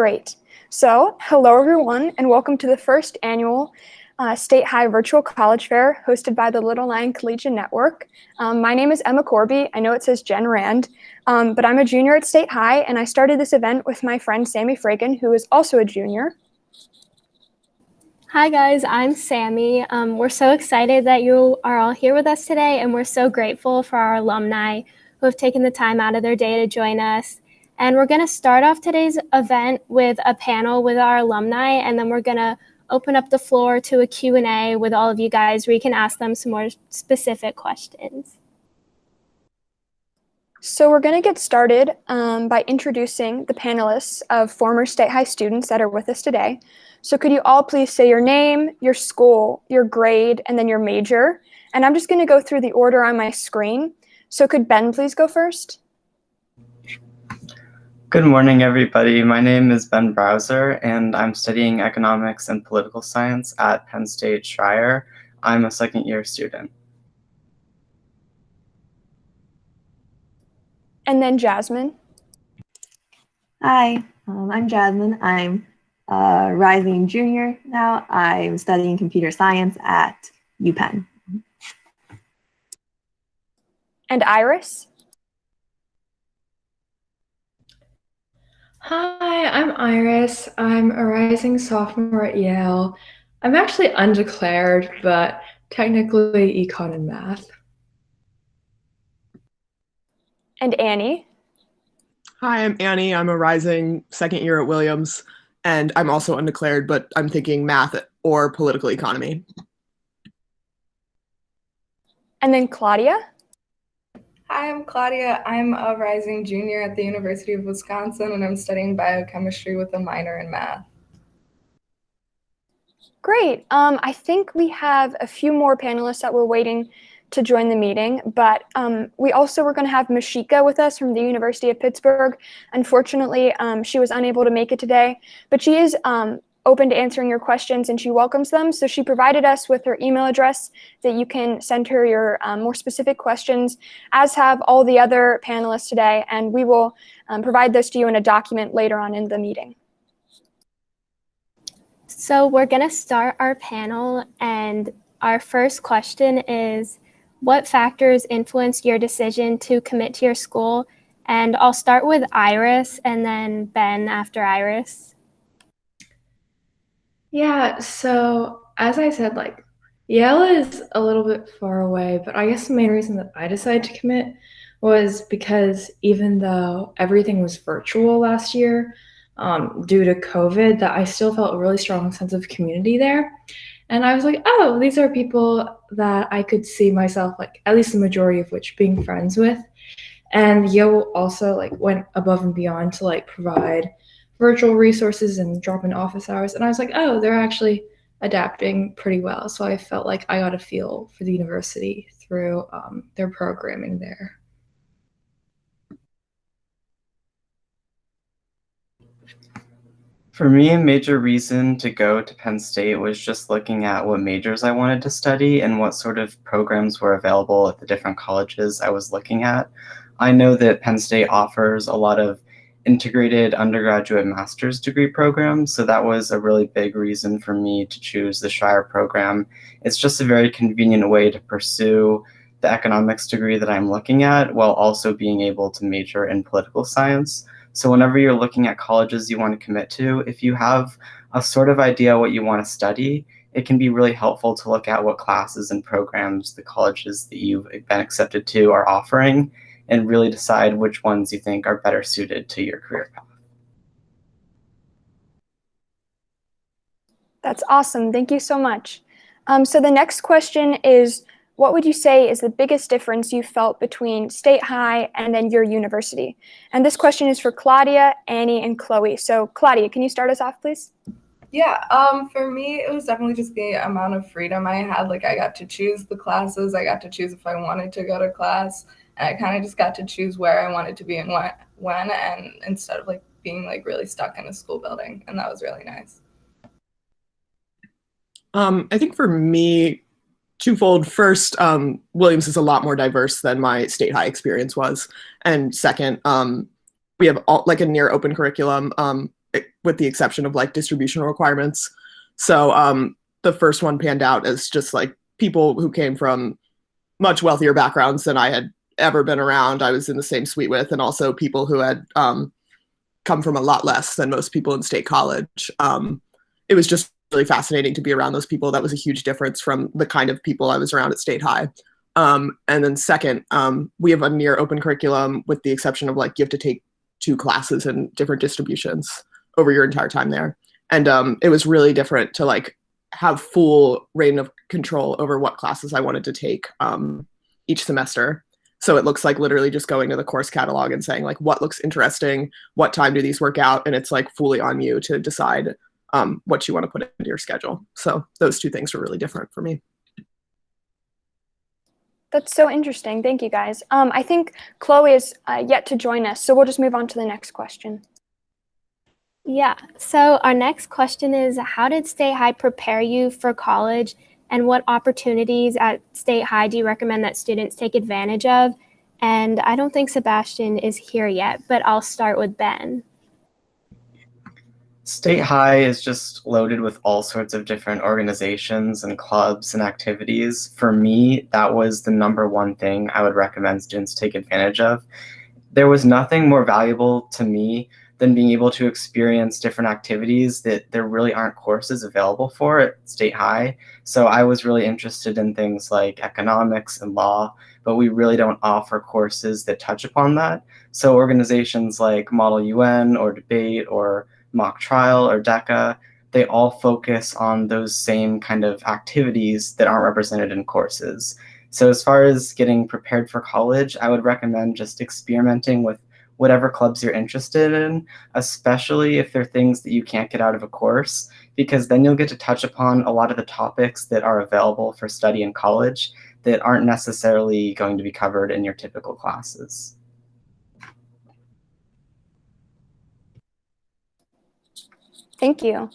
Great. So, hello everyone, and welcome to the first annual State High Virtual College Fair hosted by the Little Lion Collegiate Network. My name is Emma Corby. I know it says Jen Rand, but I'm a junior at State High, and I started this event with my friend Sammy Fragan, who is also a junior. Hi guys, I'm Sammy. We're so excited that you are all here with us today, and we're so grateful for our alumni who have taken the time out of their day to join us. And we're going to start off today's event with a panel with our alumni, and then we're going to open up the floor to a Q&A with all of you guys where you can ask them some more specific questions. So we're going to get started by introducing the panelists of former State High students that are with us today. So could you all please say your name, your school, your grade, and then your major? And I'm just going to go through the order on my screen. So could Ben please go first? Good morning, everybody. My name is Ben Browser, and I'm studying economics and political science at Penn State Schreier. I'm a second-year student. And then Jasmine. Hi, I'm Jasmine. I'm a rising junior now. I'm studying computer science at UPenn. And Iris. Hi, I'm Iris. I'm a rising sophomore at Yale. I'm actually undeclared, but technically econ and math. And Annie. Hi, I'm Annie. I'm a rising second year at Williams, and I'm also undeclared, but I'm thinking math or political economy. And then Claudia. Hi, I'm Claudia. I'm a rising junior at the University of Wisconsin, and I'm studying biochemistry with a minor in math. Great. I think we have a few more panelists that were waiting to join the meeting, but we also were going to have Mashika with us from the University of Pittsburgh. Unfortunately, she was unable to make it today, but she is open to answering your questions and she welcomes them. So she provided us with her email address that you can send her your more specific questions, as have all the other panelists today, and we will provide those to you in a document later on in the meeting. So we're going to start our panel, and our first question is, what factors influenced your decision to commit to your school? And I'll start with Iris and then Ben after Iris. Yeah, so as I said, Yale is a little bit far away, but I guess the main reason that I decided to commit was because even though everything was virtual last year due to COVID, that I still felt a really strong sense of community there. And I was like, oh, these are people that I could see myself, at least the majority of which, being friends with. And Yale also went above and beyond to provide virtual resources and drop in office hours. And I was like, oh, they're actually adapting pretty well. So I felt like I got a feel for the university through their programming there. For me, a major reason to go to Penn State was just looking at what majors I wanted to study and what sort of programs were available at the different colleges I was looking at. I know that Penn State offers a lot of integrated undergraduate master's degree programs, so that was a really big reason for me to choose the Schreier program. It's just a very convenient way to pursue the economics degree that I'm looking at while also being able to major in political science. So whenever you're looking at colleges you want to commit to, if you have a sort of idea what you want to study, it can be really helpful to look at what classes and programs the colleges that you've been accepted to are offering, and really decide which ones you think are better suited to your career path. That's awesome. Thank you so much. So the next question is, what would you say is the biggest difference you felt between State High and then your university? And this question is for Claudia, Annie, and Chloe. So Claudia, can you start us off, please? Yeah, for me, it was definitely just the amount of freedom I had. I got to choose the classes. I got to choose if I wanted to go to class. And I kind of just got to choose where I wanted to be and when, and instead of being really stuck in a school building. And that was really nice. I think for me, twofold. First, Williams is a lot more diverse than my State High experience was. And second, we have a near open curriculum. with the exception of like distributional requirements. So the first one panned out as just like people who came from much wealthier backgrounds than I had ever been around. I was in the same suite with, and also people who had come from a lot less than most people in State College. It was just really fascinating to be around those people. That was a huge difference from the kind of people I was around at State High. And then second, we have a near open curriculum with the exception of like you have to take 2 classes in different distributions over your entire time there. And it was really different to like have full reign of control over what classes I wanted to take each semester. So it looks like literally just going to the course catalog and saying like, what looks interesting, what time do these work out? And it's like fully on you to decide what you want to put into your schedule. So those 2 things were really different for me. That's so interesting. Thank you, guys. I think Chloe is yet to join us, so we'll just move on to the next question. Yeah, so our next question is, how did State High prepare you for college, and what opportunities at State High do you recommend that students take advantage of? And I don't think Sebastian is here yet, but I'll start with Ben. State High is just loaded with all sorts of different organizations and clubs and activities. For me, that was the number one thing I would recommend students take advantage of. There was nothing more valuable to me than being able to experience different activities that there really aren't courses available for at State High. So I was really interested in things like economics and law, but we really don't offer courses that touch upon that. So organizations like Model UN or Debate or Mock Trial or DECA, they all focus on those same kind of activities that aren't represented in courses. So as far as getting prepared for college, I would recommend just experimenting with whatever clubs you're interested in, especially if they're things that you can't get out of a course, because then you'll get to touch upon a lot of the topics that are available for study in college that aren't necessarily going to be covered in your typical classes. Thank you.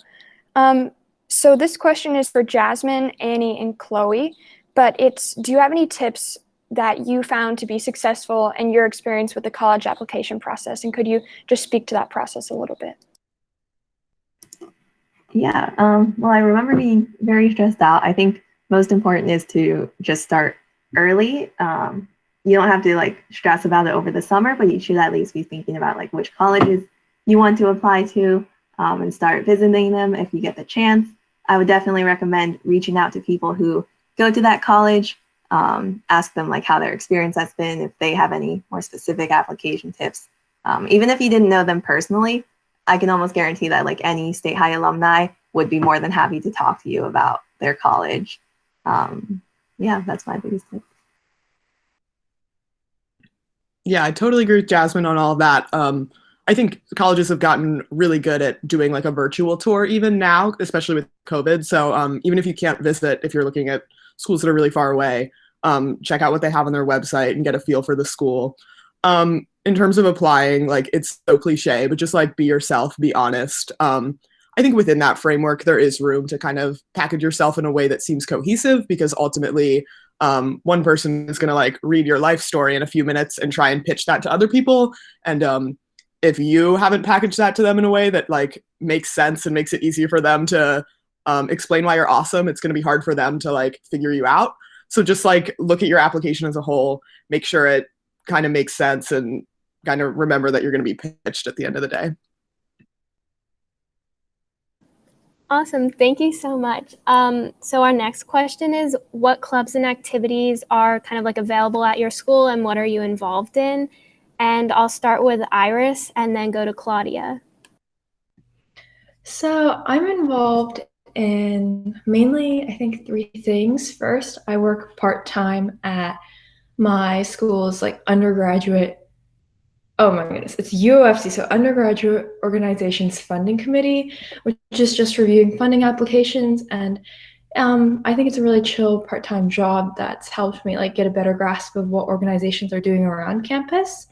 So this question is for Jasmine, Annie, and Chloe, but do you have any tips that you found to be successful in your experience with the college application process? And could you just speak to that process a little bit? Yeah, well, I remember being very stressed out. I think most important is to just start early. You don't have to like stress about it over the summer, but you should at least be thinking about like which colleges you want to apply to and start visiting them if you get the chance. I would definitely recommend reaching out to people who go to that college. Ask them like how their experience has been, if they have any more specific application tips. Even if you didn't know them personally, I can almost guarantee that like any State High alumni would be more than happy to talk to you about their college. Yeah, that's my biggest tip. Yeah, I totally agree with Jasmine on all of that. I think colleges have gotten really good at doing like a virtual tour even now, especially with COVID. So even if you can't visit, if you're looking at schools that are really far away, check out what they have on their website and get a feel for the school. In terms of applying, like it's so cliche, but just like be yourself, be honest. I think within that framework, there is room to kind of package yourself in a way that seems cohesive, because ultimately one person is going to like read your life story in a few minutes and try and pitch that to other people. And if you haven't packaged that to them in a way that like makes sense and makes it easier for them to explain why you're awesome, it's going to be hard for them to like figure you out. So just like look at your application as a whole, make sure it kind of makes sense, and kind of remember that you're going to be pitched at the end of the day. Awesome. Thank you so much. So our next question is, what clubs and activities are kind of like available at your school, and what are you involved in? And I'll start with Iris and then go to Claudia. So I'm involved in mainly, I think, 3 things. First, I work part-time at my school's like undergraduate, oh my goodness, it's UOFC, so Undergraduate Organizations Funding Committee, which is just reviewing funding applications. And I think it's a really chill part-time job that's helped me like get a better grasp of what organizations are doing around campus.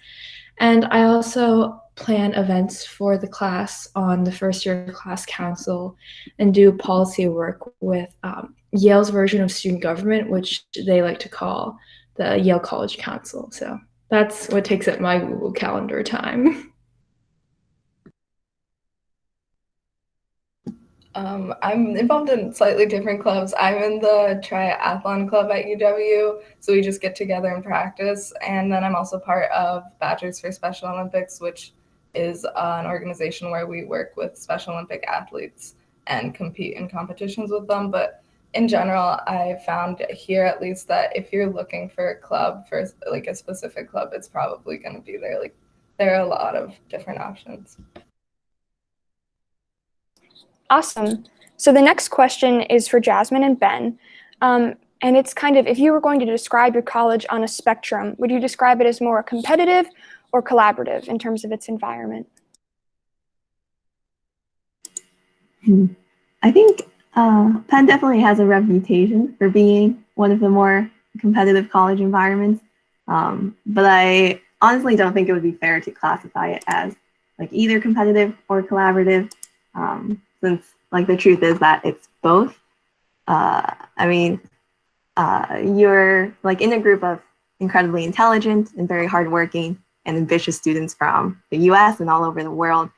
And I also plan events for the class on the first year class council and do policy work with Yale's version of student government, which they like to call the Yale College Council. So that's what takes up my Google Calendar time. I'm involved in slightly different clubs. I'm in the triathlon club at UW, so we just get together and practice. And then I'm also part of Badgers for Special Olympics, which is an organization where we work with Special Olympic athletes and compete in competitions with them. But in general, I found here at least that if you're looking for a club, for like a specific club, it's probably going to be there. Like there are a lot of different options. Awesome. So the next question is for Jasmine and Ben. And it's kind of, if you were going to describe your college on a spectrum, would you describe it as more competitive or collaborative in terms of its environment? I think Penn definitely has a reputation for being one of the more competitive college environments. But I honestly don't think it would be fair to classify it as like either competitive or collaborative. Since like the truth is that it's both. You're like in a group of incredibly intelligent and very hardworking and ambitious students from the US and all over the world.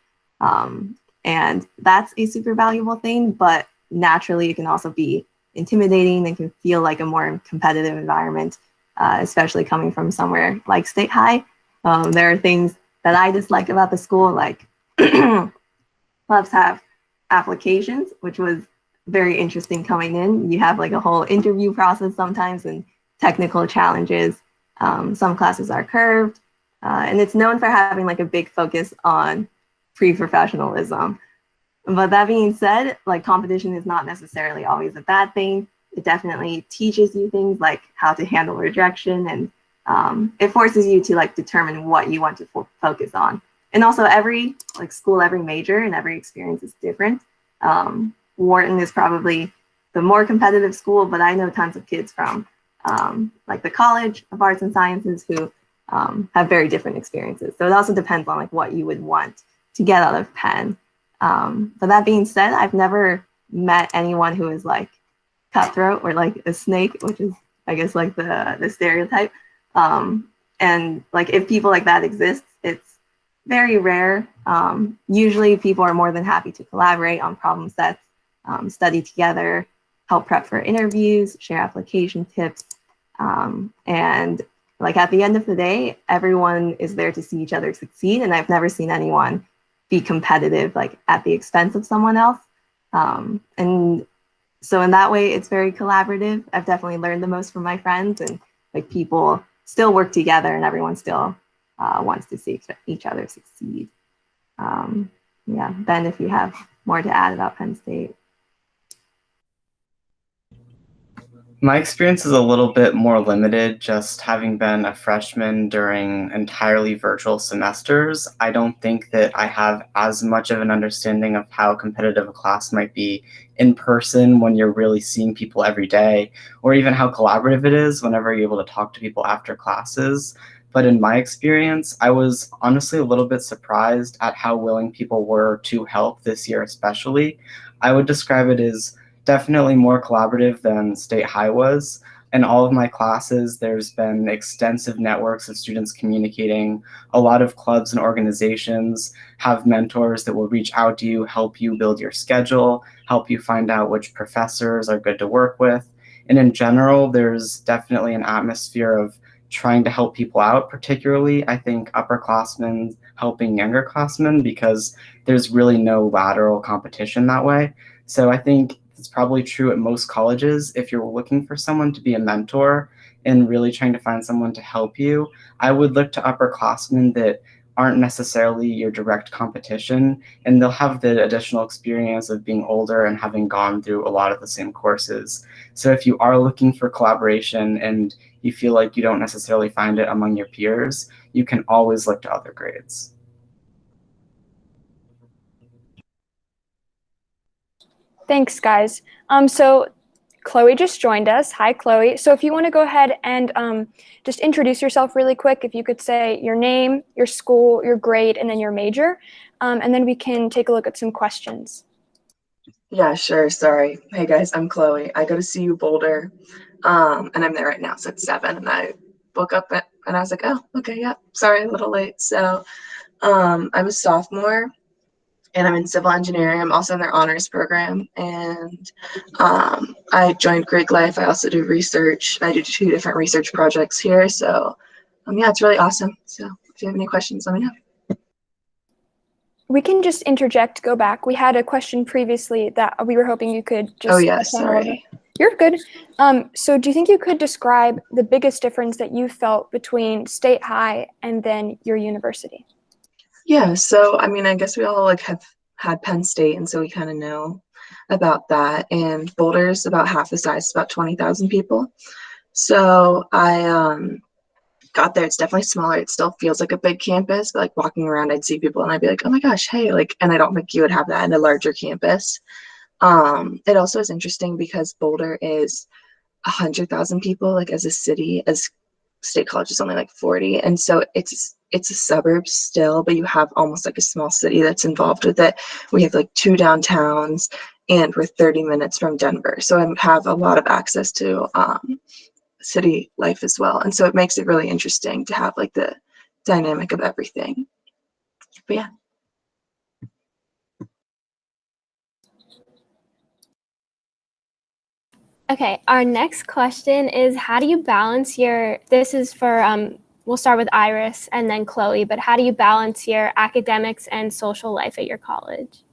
And that's a super valuable thing, but naturally it can also be intimidating and can feel like a more competitive environment, especially coming from somewhere like State High. There are things that I dislike about the school, like clubs have applications, which was very interesting coming in. You have like a whole interview process sometimes and technical challenges. Some classes are curved, and it's known for having like a big focus on pre-professionalism. But that being said, like competition is not necessarily always a bad thing. It definitely teaches you things like how to handle rejection, and it forces you to like determine what you want to focus on. And also every like school, every major and every experience is different. Wharton is probably the more competitive school, but I know tons of kids from like the College of Arts and Sciences who have very different experiences. So it also depends on like what you would want to get out of Penn. But that being said, I've never met anyone who is like cutthroat or like a snake, which is I guess like the stereotype. And like if people like that exist, it's very rare. Usually people are more than happy to collaborate on problem sets, study together, help prep for interviews, share application tips. And like at the end of the day, everyone is there to see each other succeed. And I've never seen anyone be competitive like at the expense of someone else. And so in that way, it's very collaborative. I've definitely learned the most from my friends, and like people still work together and everyone still wants to see each other succeed. Yeah, Ben, if you have more to add about Penn State. My experience is a little bit more limited, just having been a freshman during entirely virtual semesters. I don't think that I have as much of an understanding of how competitive a class might be in person when you're really seeing people every day, or even how collaborative it is whenever you're able to talk to people after classes. But in my experience, I was honestly a little bit surprised at how willing people were to help this year especially. I would describe it as definitely more collaborative than State High was. In all of my classes, there's been extensive networks of students communicating. A lot of clubs and organizations have mentors that will reach out to you, help you build your schedule, help you find out which professors are good to work with. And in general, there's definitely an atmosphere of trying to help people out, particularly I think upperclassmen helping younger classmen, because there's really no lateral competition that way. So I think it's probably true at most colleges. If you're looking for someone to be a mentor and really trying to find someone to help you, I would look to upperclassmen that aren't necessarily your direct competition, and they'll have the additional experience of being older and having gone through a lot of the same courses. So if you are looking for collaboration and you feel like you don't necessarily find it among your peers, you can always look to other grades. Thanks, guys. So Chloe just joined us. Hi, Chloe. So if you want to go ahead and just introduce yourself really quick, if you could say your name, your school, your grade, and then your major, and then we can take a look at some questions. Yeah, sure. Sorry. Hey guys, I'm Chloe. I go to CU Boulder, and I'm there right now. So it's 7, and I woke up and I was like, oh, okay, yeah. Sorry, a little late. So I'm a sophomore, and I'm in civil engineering. I'm also in their honors program, and I joined Greek Life. I also do research. I do 2 different research projects here, so yeah, it's really awesome. So if you have any questions, let me know. We can just interject, go back. We had a question previously that we were hoping you could just. Oh yeah, sorry. You're good. So do you think you could describe the biggest difference that you felt between State High and then your university? Yeah, so I mean, I guess we all like have had Penn State, and so we kind of know about that. And Boulder's about half the size, about 20,000 people. So I got there. It's definitely smaller. It still feels like a big campus, but like walking around, I'd see people and I'd be like, oh my gosh, hey, like, and I don't think you would have that in a larger campus. It also is interesting because Boulder is 100,000 people, like as a city, as State College is only like 40, and so it's a suburb still, but you have almost like a small city that's involved with it. We have like 2 downtowns, and we're 30 minutes from Denver, so I have a lot of access to city life as well, and so it makes it really interesting to have like the dynamic of everything. But yeah. Okay, our next question is, how do you balance this is for, we'll start with Iris and then Chloe, but how do you balance your academics and social life at your college?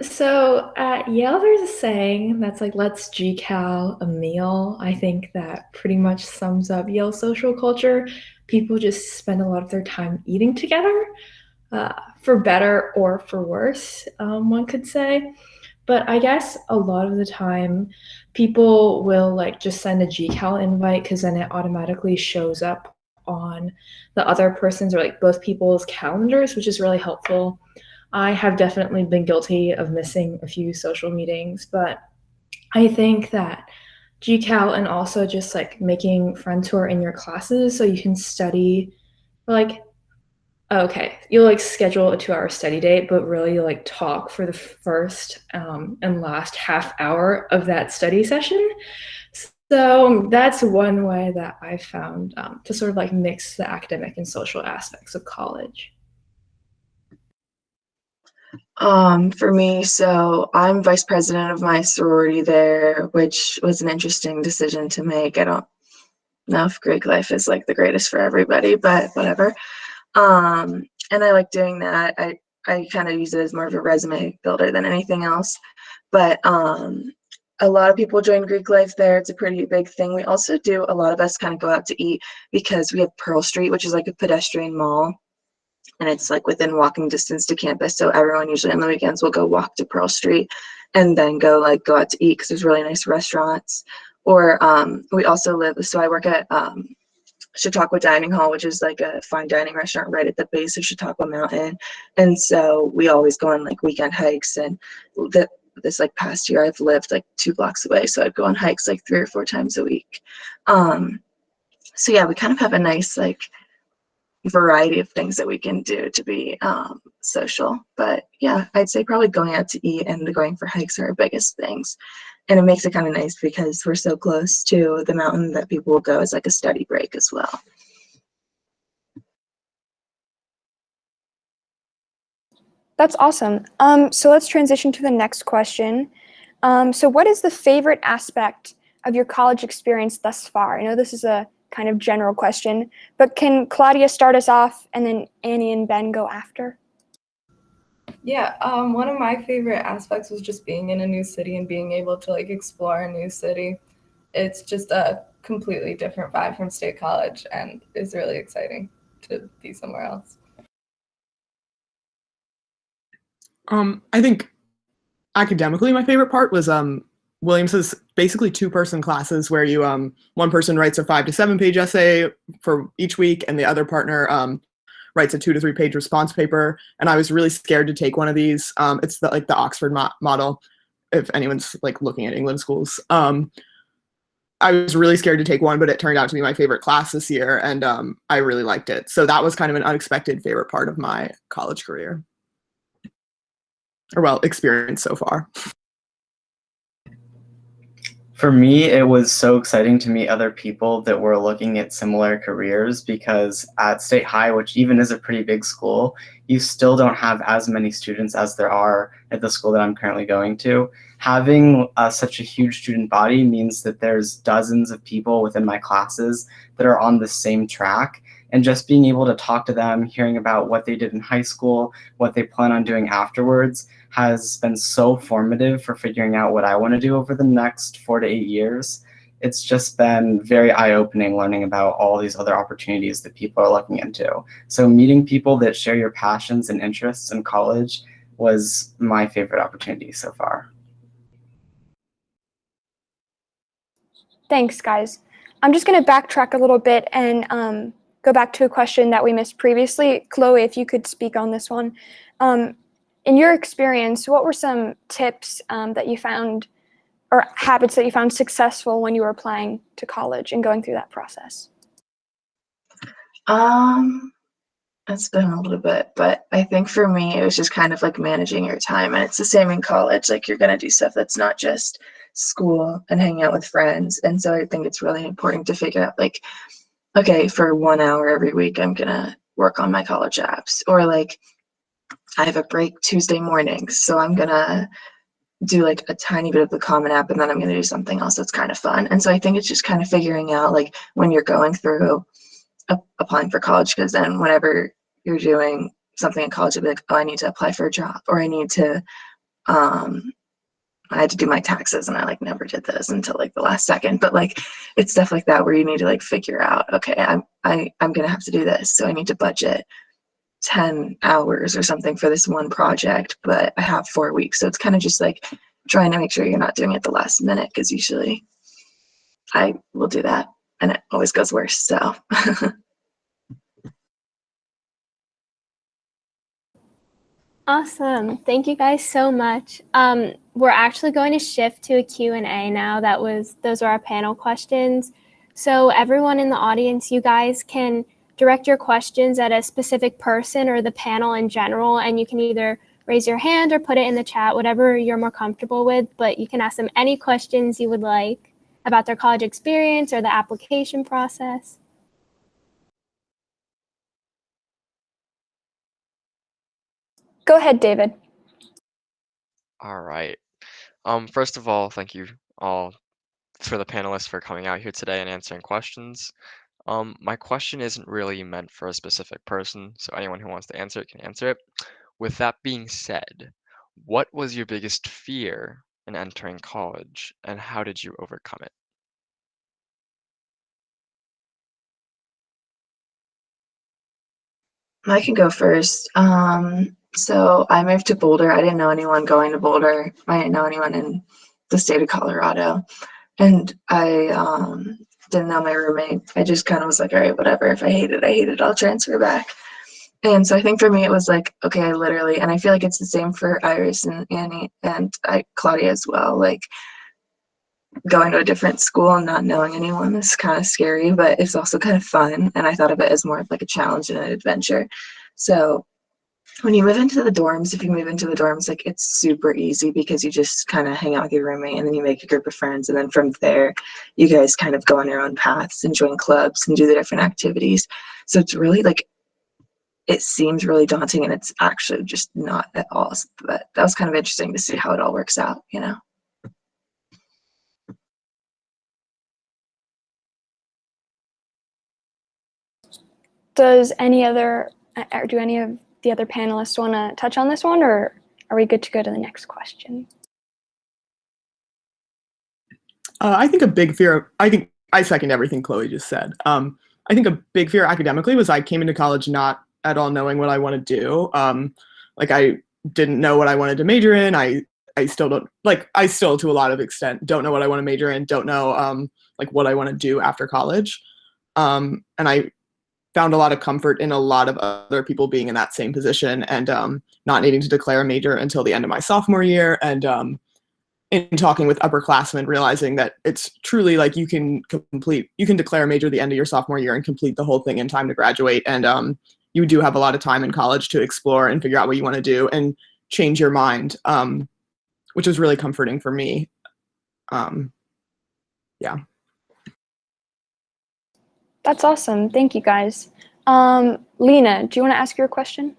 So at Yale, there's a saying that's like, let's GCal a meal. I think that pretty much sums up Yale social culture. People just spend a lot of their time eating together, for better or for worse, one could say. But I guess a lot of the time people will like just send a GCal invite because then it automatically shows up on the other person's or like both people's calendars, which is really helpful. I have definitely been guilty of missing a few social meetings, but I think that GCal and also just like making friends who are in your classes so you can study, like, okay, you'll like schedule a 2-hour study date, but really you'll like talk for the first and last half hour of that study session. So that's one way that I found to sort of like mix the academic and social aspects of college. For me, so I'm vice president of my sorority there, which was an interesting decision to make. I don't know if Greek life is like the greatest for everybody, but whatever. And I like doing that. I kind of use it as more of a resume builder than anything else. But a lot of people join Greek life there. It's a pretty big thing. We also do, a lot of us kind of go out to eat because we have Pearl Street, which is like a pedestrian mall. And it's like within walking distance to campus. So everyone usually on the weekends will go walk to Pearl Street and then go out to eat because there's really nice restaurants. Or we also live, so I work at Chautauqua Dining Hall, which is like a fine dining restaurant right at the base of Chautauqua Mountain. And so we always go on like weekend hikes, and this like past year I've lived like 2 blocks away, so I'd go on hikes like 3 or 4 times a week. So yeah, we kind of have a nice like variety of things that we can do to be social. But yeah, I'd say probably going out to eat and going for hikes are our biggest things. And it makes it kind of nice because we're so close to the mountain that people will go as like a study break as well. That's awesome. So let's transition to the next question. So what is the favorite aspect of your college experience thus far? I know this is a kind of general question, but can Claudia start us off and then Annie and Ben go after? Yeah, one of my favorite aspects was just being in a new city and being able to like explore a new city. It's just a completely different vibe from State College, and it's really exciting to be somewhere else. I think academically my favorite part was Williams's basically 2-person classes where you one person writes a 5 to 7 page essay for each week and the other partner writes a 2 to 3 page response paper. And I was really scared to take one of these. It's the Oxford model, if anyone's like looking at England schools. I was really scared to take one, but it turned out to be my favorite class this year, and I really liked it. So that was kind of an unexpected favorite part of my college career. Or well, experience so far. For me, it was so exciting to meet other people that were looking at similar careers because at State High, which even is a pretty big school, you still don't have as many students as there are at the school that I'm currently going to. Having such a huge student body means that there's dozens of people within my classes that are on the same track. And just being able to talk to them, hearing about what they did in high school, what they plan on doing afterwards, has been so formative for figuring out what I want to do over the next 4 to 8 years. It's just been very eye-opening learning about all these other opportunities that people are looking into. So meeting people that share your passions and interests in college was my favorite opportunity so far. Thanks, guys. I'm just going to backtrack a little bit and go back to a question that we missed previously. Chloe, if you could speak on this one. In your experience, what were some tips that you found or habits that you found successful when you were applying to college and going through that process? It's been a little bit, but I think for me, it was just kind of like managing your time. And it's the same in college. Like you're going to do stuff that's not just school and hanging out with friends. And so I think it's really important to figure out like, okay, for 1 hour every week, I'm going to work on my college apps. Or like, I have a break Tuesday mornings, so I'm going to do like a tiny bit of the Common App and then I'm going to do something else that's kind of fun. And so I think it's just kind of figuring out like when you're going through applying for college, because then whenever you're doing something in college, you'll be like, oh, I need to apply for a job, or I need to, I had to do my taxes and I like never did this until like the last second. But like, it's stuff like that where you need to like figure out, okay, I'm going to have to do this. So I need to budget 10 hours or something for this one project, but I have 4 weeks. So it's kind of just like trying to make sure you're not doing it the last minute, because usually I will do that and it always goes worse. So Awesome. Thank you guys so much. We're actually going to shift to a Q&A now. Those are our panel questions. So everyone in the audience, you guys can direct your questions at a specific person or the panel in general, and you can either raise your hand or put it in the chat, whatever you're more comfortable with, but you can ask them any questions you would like about their college experience or the application process. Go ahead, David. All right. First of all, thank you all for the panelists for coming out here today and answering questions. My question isn't really meant for a specific person, so anyone who wants to answer it can answer it. With that being said, what was your biggest fear in entering college, and how did you overcome it? I can go first. So I moved to Boulder. I didn't know anyone going to Boulder. I didn't know anyone in the state of Colorado. And I didn't know my roommate. I just kind of was like, all right, whatever. If I hate it, I'll transfer back. And so I think for me, it was like, okay, I literally, and I feel like it's the same for Iris and Annie and Claudia as well. Like going to a different school and not knowing anyone is kind of scary, but it's also kind of fun. And I thought of it as more of like a challenge and an adventure. So when you move into the dorms, if you move into the dorms, like it's super easy because you just kind of hang out with your roommate and then you make a group of friends. And then from there, you guys kind of go on your own paths and join clubs and do the different activities. So it's really like, it seems really daunting and it's actually just not at all. But that was kind of interesting to see how it all works out, you know? Do any of the other panelists want to touch on this one, or are we good to go to the next question? I think I second everything Chloe just said. I think a big fear academically was I came into college not at all knowing what I want to do. Like I didn't know what I wanted to major in. I still don't, like I still to a lot of extent don't know what I want to major in, don't know like what I want to do after college. And I found a lot of comfort in a lot of other people being in that same position and not needing to declare a major until the end of my sophomore year. And in talking with upperclassmen, realizing that it's truly like you can declare a major at the end of your sophomore year and complete the whole thing in time to graduate. And you do have a lot of time in college to explore and figure out what you want to do and change your mind, which is really comforting for me. Yeah. That's awesome. Thank you, guys. Lena, do you want to ask your question?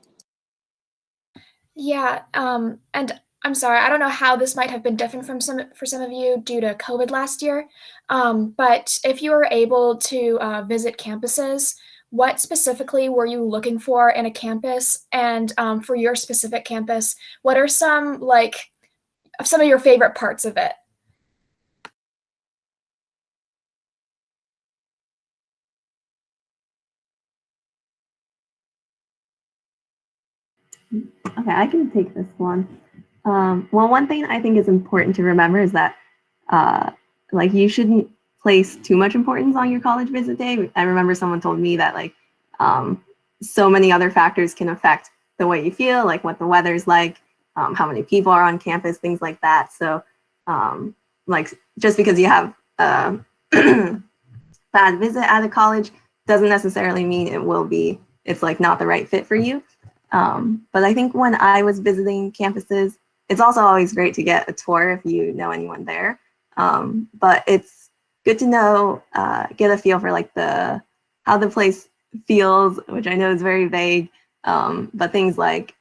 Yeah, and I'm sorry, I don't know how this might have been different from for some of you due to COVID last year. But if you were able to visit campuses, what specifically were you looking for in a campus? And for your specific campus, what are some of your favorite parts of it? Okay, I can take this one. Well, one thing I think is important to remember is that like you shouldn't place too much importance on your college visit day. I remember someone told me that like so many other factors can affect the way you feel, like what the weather's like, how many people are on campus, things like that. So like just because you have a bad visit at a college doesn't necessarily mean it's like not the right fit for you. But I think when I was visiting campuses, it's also always great to get a tour if you know anyone there. But it's good to know, get a feel for like how the place feels, which I know is very vague. But things like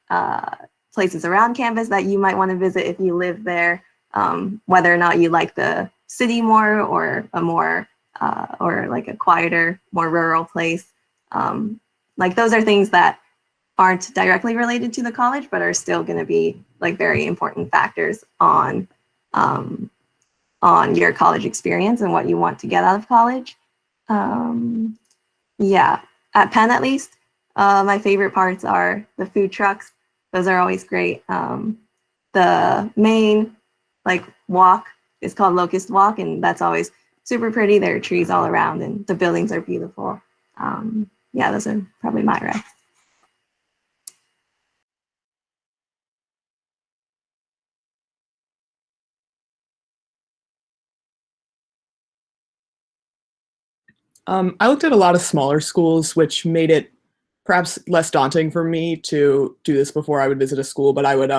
places around campus that you might want to visit if you live there, whether or not you like the city more or a more or like a quieter, more rural place. Like those are things that aren't directly related to the college, but are still going to be like very important factors on your college experience and what you want to get out of college. Yeah, at Penn at least, my favorite parts are the food trucks. Those are always great. The main like walk is called Locust Walk, and that's always super pretty. There are trees all around, and the buildings are beautiful. Yeah, those are probably my recs. I looked at a lot of smaller schools, which made it perhaps less daunting for me to do this before I would visit a school. But I would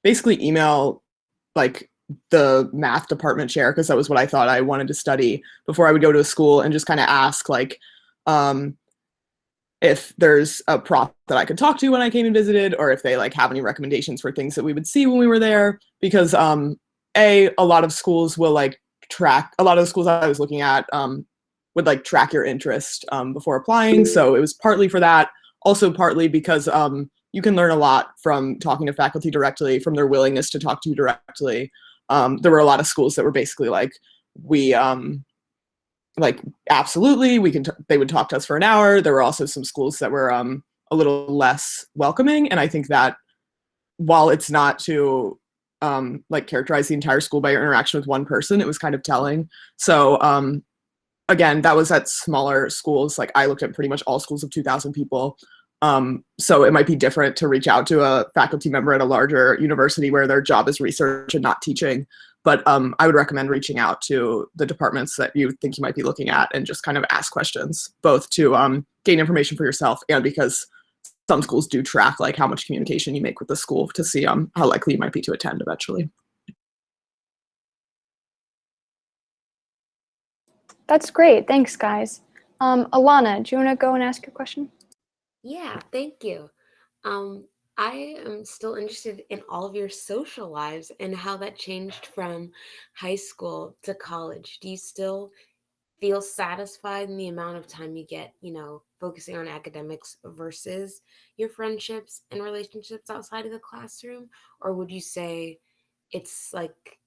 basically email like the math department chair, because that was what I thought I wanted to study before I would go to a school, and just kind of ask like if there's a prof that I could talk to when I came and visited, or if they like have any recommendations for things that we would see when we were there. Because a lot of schools will like track, a lot of the schools I was looking at would like track your interest before applying. So it was partly for that, also partly because you can learn a lot from talking to faculty directly, from their willingness to talk to you directly. There were a lot of schools that were basically like, we like absolutely we can they would talk to us for an hour. There were also some schools that were a little less welcoming, and I think that while it's not to like characterize the entire school by your interaction with one person, it was kind of telling. So again, that was at smaller schools. Like I looked at pretty much all schools of 2,000 people. So it might be different to reach out to a faculty member at a larger university where their job is research and not teaching. But I would recommend reaching out to the departments that you think you might be looking at and just kind of ask questions, both to gain information for yourself and because some schools do track like how much communication you make with the school to see how likely you might be to attend eventually. That's great. Thanks, guys. Alana, do you want to go and ask your question? Yeah, thank you. I am still interested in all of your social lives and how that changed from high school to college. Do you still feel satisfied in the amount of time you get, focusing on academics versus your friendships and relationships outside of the classroom? Or would you say it's like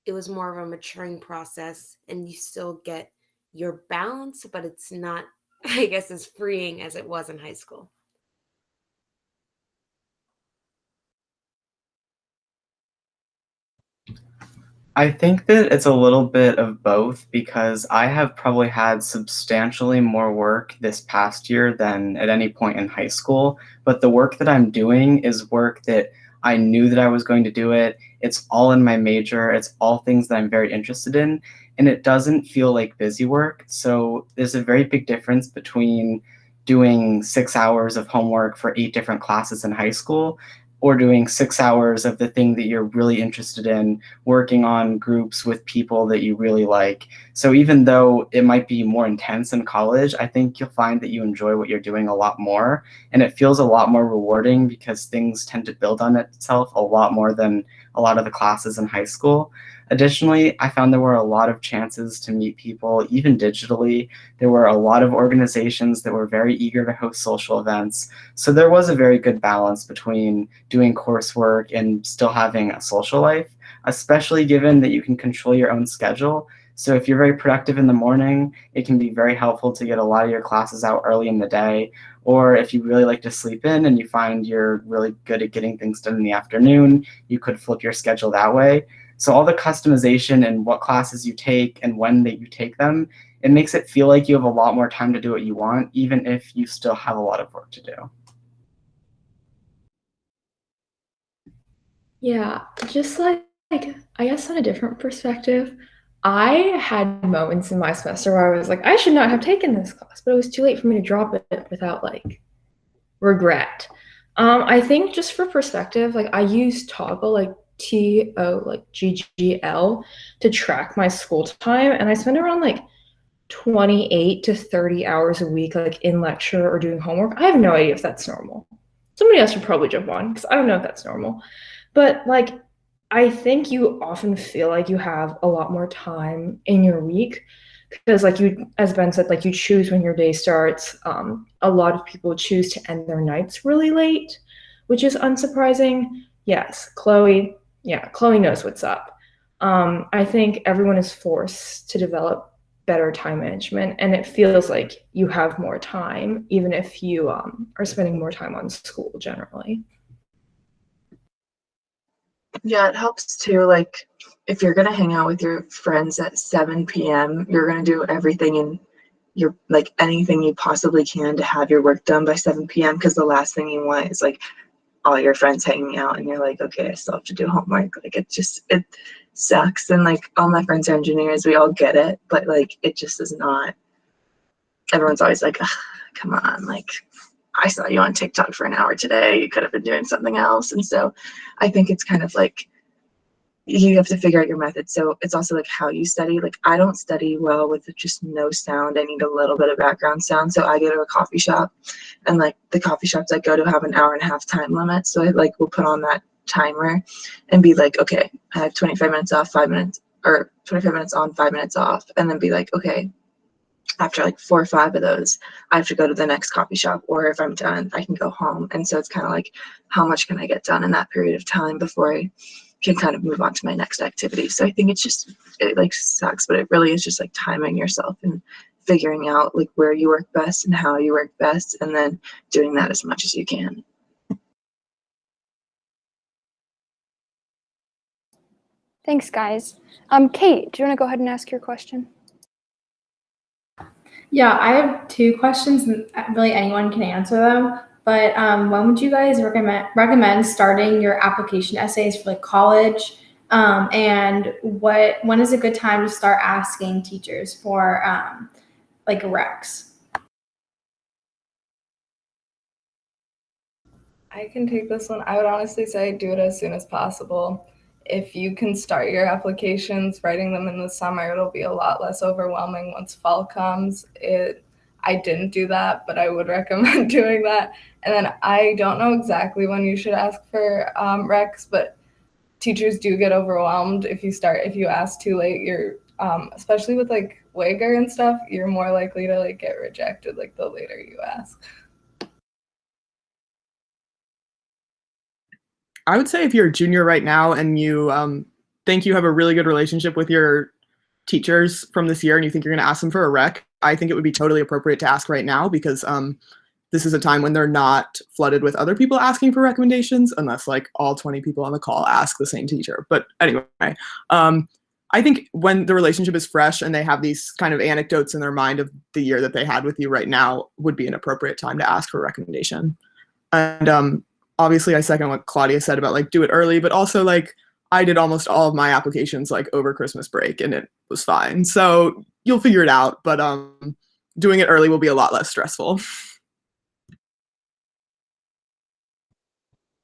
it was more of a maturing process and you still get your balance, but it's not, I guess, as freeing as it was in high school? I think that it's a little bit of both because I have probably had substantially more work this past year than at any point in high school. But the work that I'm doing is work that I knew that I was going to do it. It's all in my major. It's all things that I'm very interested in. And it doesn't feel like busy work. So there's a very big difference between doing 6 hours of homework for 8 different classes in high school or doing 6 hours of the thing that you're really interested in, working on groups with people that you really like. So even though it might be more intense in college, I think you'll find that you enjoy what you're doing a lot more, and it feels a lot more rewarding because things tend to build on itself a lot more than a lot of the classes in high school. Additionally, I found there were a lot of chances to meet people, even digitally. There were a lot of organizations that were very eager to host social events. So there was a very good balance between doing coursework and still having a social life, especially given that you can control your own schedule. So if you're very productive in the morning, it can be very helpful to get a lot of your classes out early in the day. Or if you really like to sleep in and you find you're really good at getting things done in the afternoon, you could flip your schedule that way. So all the customization and what classes you take and when that you take them, it makes it feel like you have a lot more time to do what you want, even if you still have a lot of work to do. Yeah, just like I guess on a different perspective, I had moments in my semester where I was like, I should not have taken this class, but it was too late for me to drop it without like regret. I think just for perspective, like I use Toggle, like TO, like GGL, to track my school time, and I spend around like 28 to 30 hours a week, like in lecture or doing homework. I have no idea if that's normal. Somebody else should probably jump on because I don't know if that's normal. But like, I think you often feel like you have a lot more time in your week because, like you, as Ben said, like you choose when your day starts. A lot of people choose to end their nights really late, which is unsurprising. Yes, Chloe. Yeah, Chloe knows what's up. I think everyone is forced to develop better time management, and it feels like you have more time, even if you are spending more time on school generally. Yeah, it helps too. Like, if you're gonna hang out with your friends at 7 p.m., you're gonna do everything in your like anything you possibly can to have your work done by 7 p.m. because the last thing you want is like all your friends hanging out and you're like, okay, I still have to do homework. Like it sucks. And like all my friends are engineers, we all get it, but like it just is not. Everyone's always like, come on, like I saw you on TikTok for an hour today. You could have been doing something else. And so I think it's kind of like you have to figure out your method. So it's also like how you study. Like I don't study well with just no sound. I need a little bit of background sound. So I go to a coffee shop, and like the coffee shops I go to have an hour and a half time limit. So I like will put on that timer and be like, okay, I have 25 minutes off, 5 minutes, or 25 minutes on, 5 minutes off. And then be like, okay, after like 4 or 5 of those, I have to go to the next coffee shop, or if I'm done, I can go home. And so it's kind of like, how much can I get done in that period of time before I can kind of move on to my next activity. So I think it like sucks, but it really is just like timing yourself and figuring out like where you work best and how you work best, and then doing that as much as you can. Thanks, guys. Kate, do you want to go ahead and ask your question? Yeah, I have 2 questions, and really anyone can answer them. But when would you guys recommend starting your application essays for like college? And when is a good time to start asking teachers for like recs? I can take this one. I would honestly say do it as soon as possible. If you can start your applications, writing them in the summer, it'll be a lot less overwhelming once fall comes. I didn't do that, but I would recommend doing that. And then I don't know exactly when you should ask for recs, but teachers do get overwhelmed if you ask too late. You're especially with like WAGR and stuff, you're more likely to like get rejected like the later you ask. I would say if you're a junior right now and you think you have a really good relationship with your teachers from this year and you think you're going to ask them for a rec, I think it would be totally appropriate to ask right now, because this is a time when they're not flooded with other people asking for recommendations, unless like all 20 people on the call ask the same teacher. But anyway, I think when the relationship is fresh and they have these kind of anecdotes in their mind of the year that they had with you right now would be an appropriate time to ask for a recommendation. And obviously I second what Claudia said about like do it early, but also like I did almost all of my applications like over Christmas break and it was fine. So you'll figure it out, but doing it early will be a lot less stressful.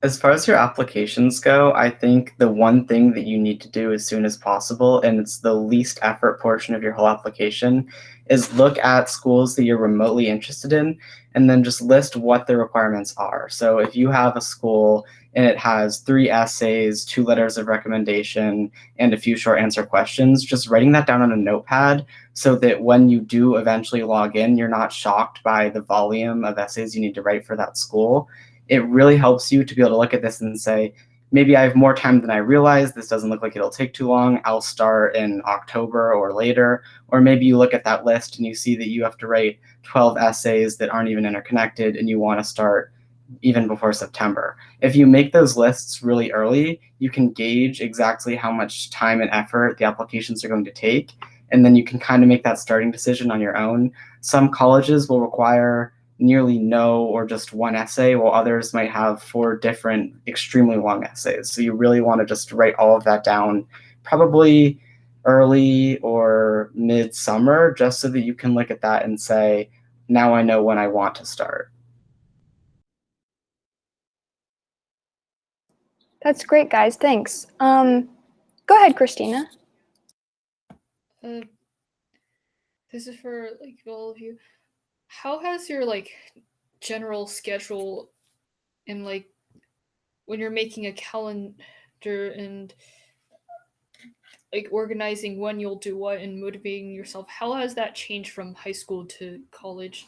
As far as your applications go, I think the one thing that you need to do as soon as possible, and it's the least effort portion of your whole application, is look at schools that you're remotely interested in and then just list what the requirements are. So if you have a school and it has 3 essays, 2 letters of recommendation, and a few short answer questions, just writing that down on a notepad so that when you do eventually log in, you're not shocked by the volume of essays you need to write for that school. It really helps you to be able to look at this and say, maybe I have more time than I realized. This doesn't look like it'll take too long. I'll start in October or later. Or maybe you look at that list and you see that you have to write 12 essays that aren't even interconnected and you want to start even before September. If you make those lists really early, you can gauge exactly how much time and effort the applications are going to take. And then you can kind of make that starting decision on your own. Some colleges will require nearly no or just 1 essay, while others might have 4 different extremely long essays. So you really want to just write all of that down probably early or mid-summer, just so that you can look at that and say, now I know when I want to start. That's great, guys. Thanks. Go ahead, Christina. This is for like all of you. How has your like general schedule and like when you're making a calendar and like organizing when you'll do what and motivating yourself, how has that changed from high school to college?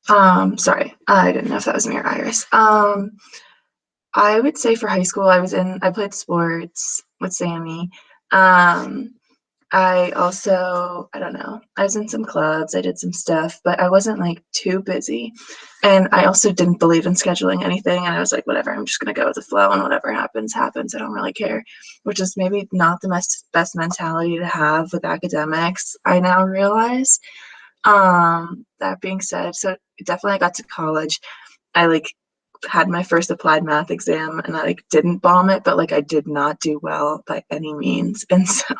Sorry, I didn't know if that was me or Iris. I would say for high school, I played sports with Sammy. I also, I don't know, I was in some clubs, I did some stuff, but I wasn't like too busy. And I also didn't believe in scheduling anything. And I was like, whatever, I'm just going to go with the flow and whatever happens, happens. I don't really care, which is maybe not the best mentality to have with academics, I now realize. That being said, so definitely I got to college. I like had my first applied math exam and I like didn't bomb it, but like I did not do well by any means. And so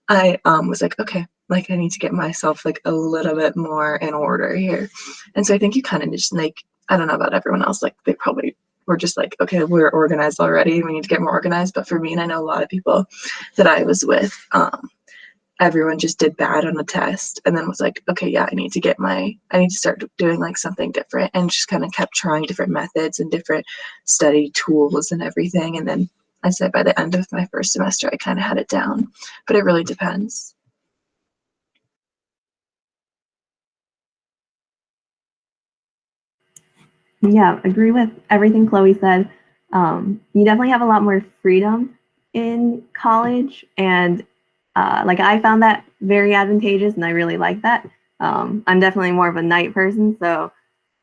I was like, okay, like I need to get myself like a little bit more in order here. And so I think you kind of just like, I don't know about everyone else, like they probably were just like, okay, we're organized already, we need to get more organized. But for me, and I know a lot of people that I was with, everyone just did bad on the test and then was like, okay, yeah, I need to start doing like something different, and just kind of kept trying different methods and different study tools and everything. And then I said by the end of my first semester, I kind of had it down, but it really depends. Yeah, agree with everything Chloe said. You definitely have a lot more freedom in college, and like I found that very advantageous, and I really like that. I'm definitely more of a night person, so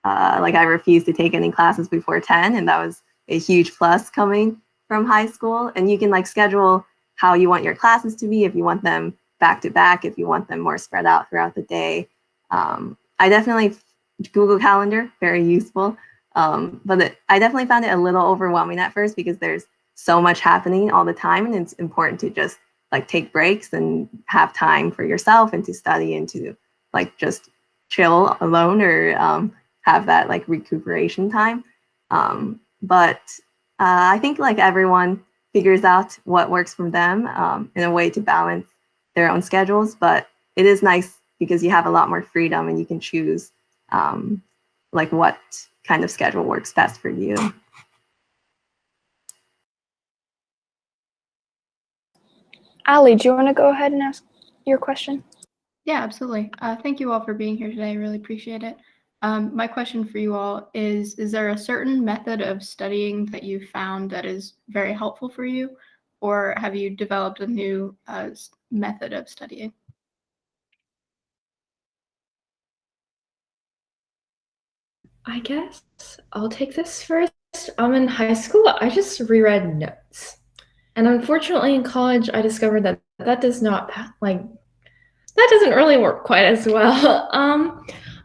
like I refused to take any classes before 10, and that was a huge plus coming from high school. And you can like schedule how you want your classes to be, if you want them back to back, if you want them more spread out throughout the day. I definitely Google Calendar, very useful. But I definitely found it a little overwhelming at first because there's so much happening all the time, and it's important to just like take breaks and have time for yourself and to study and to like just chill alone, or have that like recuperation time. But I think like everyone figures out what works for them in a way to balance their own schedules. But it is nice because you have a lot more freedom and you can choose like what kind of schedule works best for you. Allie, do you want to go ahead and ask your question? Yeah, absolutely. Thank you all for being here today. I really appreciate it. My question for you all is there a certain method of studying that you found that is very helpful for you, or have you developed a new method of studying? I guess I'll take this first. In high school, I just reread notes. And unfortunately in college, I discovered that that doesn't really work quite as well.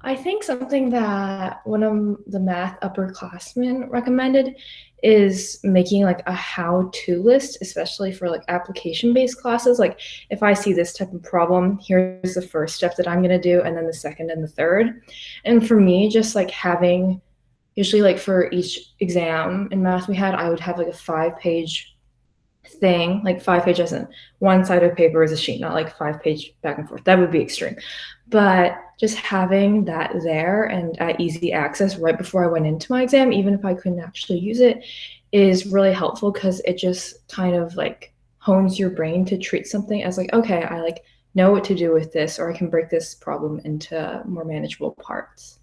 I think something that one of the math upperclassmen recommended is making like a how-to list, especially for like application-based classes. Like if I see this type of problem, here's the first step that I'm gonna do, and then the second and the third. And for me, just like having, usually like for each exam in math we had, I would have like a 5-page thing, like 5 pages, and one side of paper is a sheet, not like 5-page back and forth. That would be extreme. But just having that there and at easy access right before I went into my exam, even if I couldn't actually use it, is really helpful because it just kind of like hones your brain to treat something as like, okay, I like know what to do with this, or I can break this problem into more manageable parts.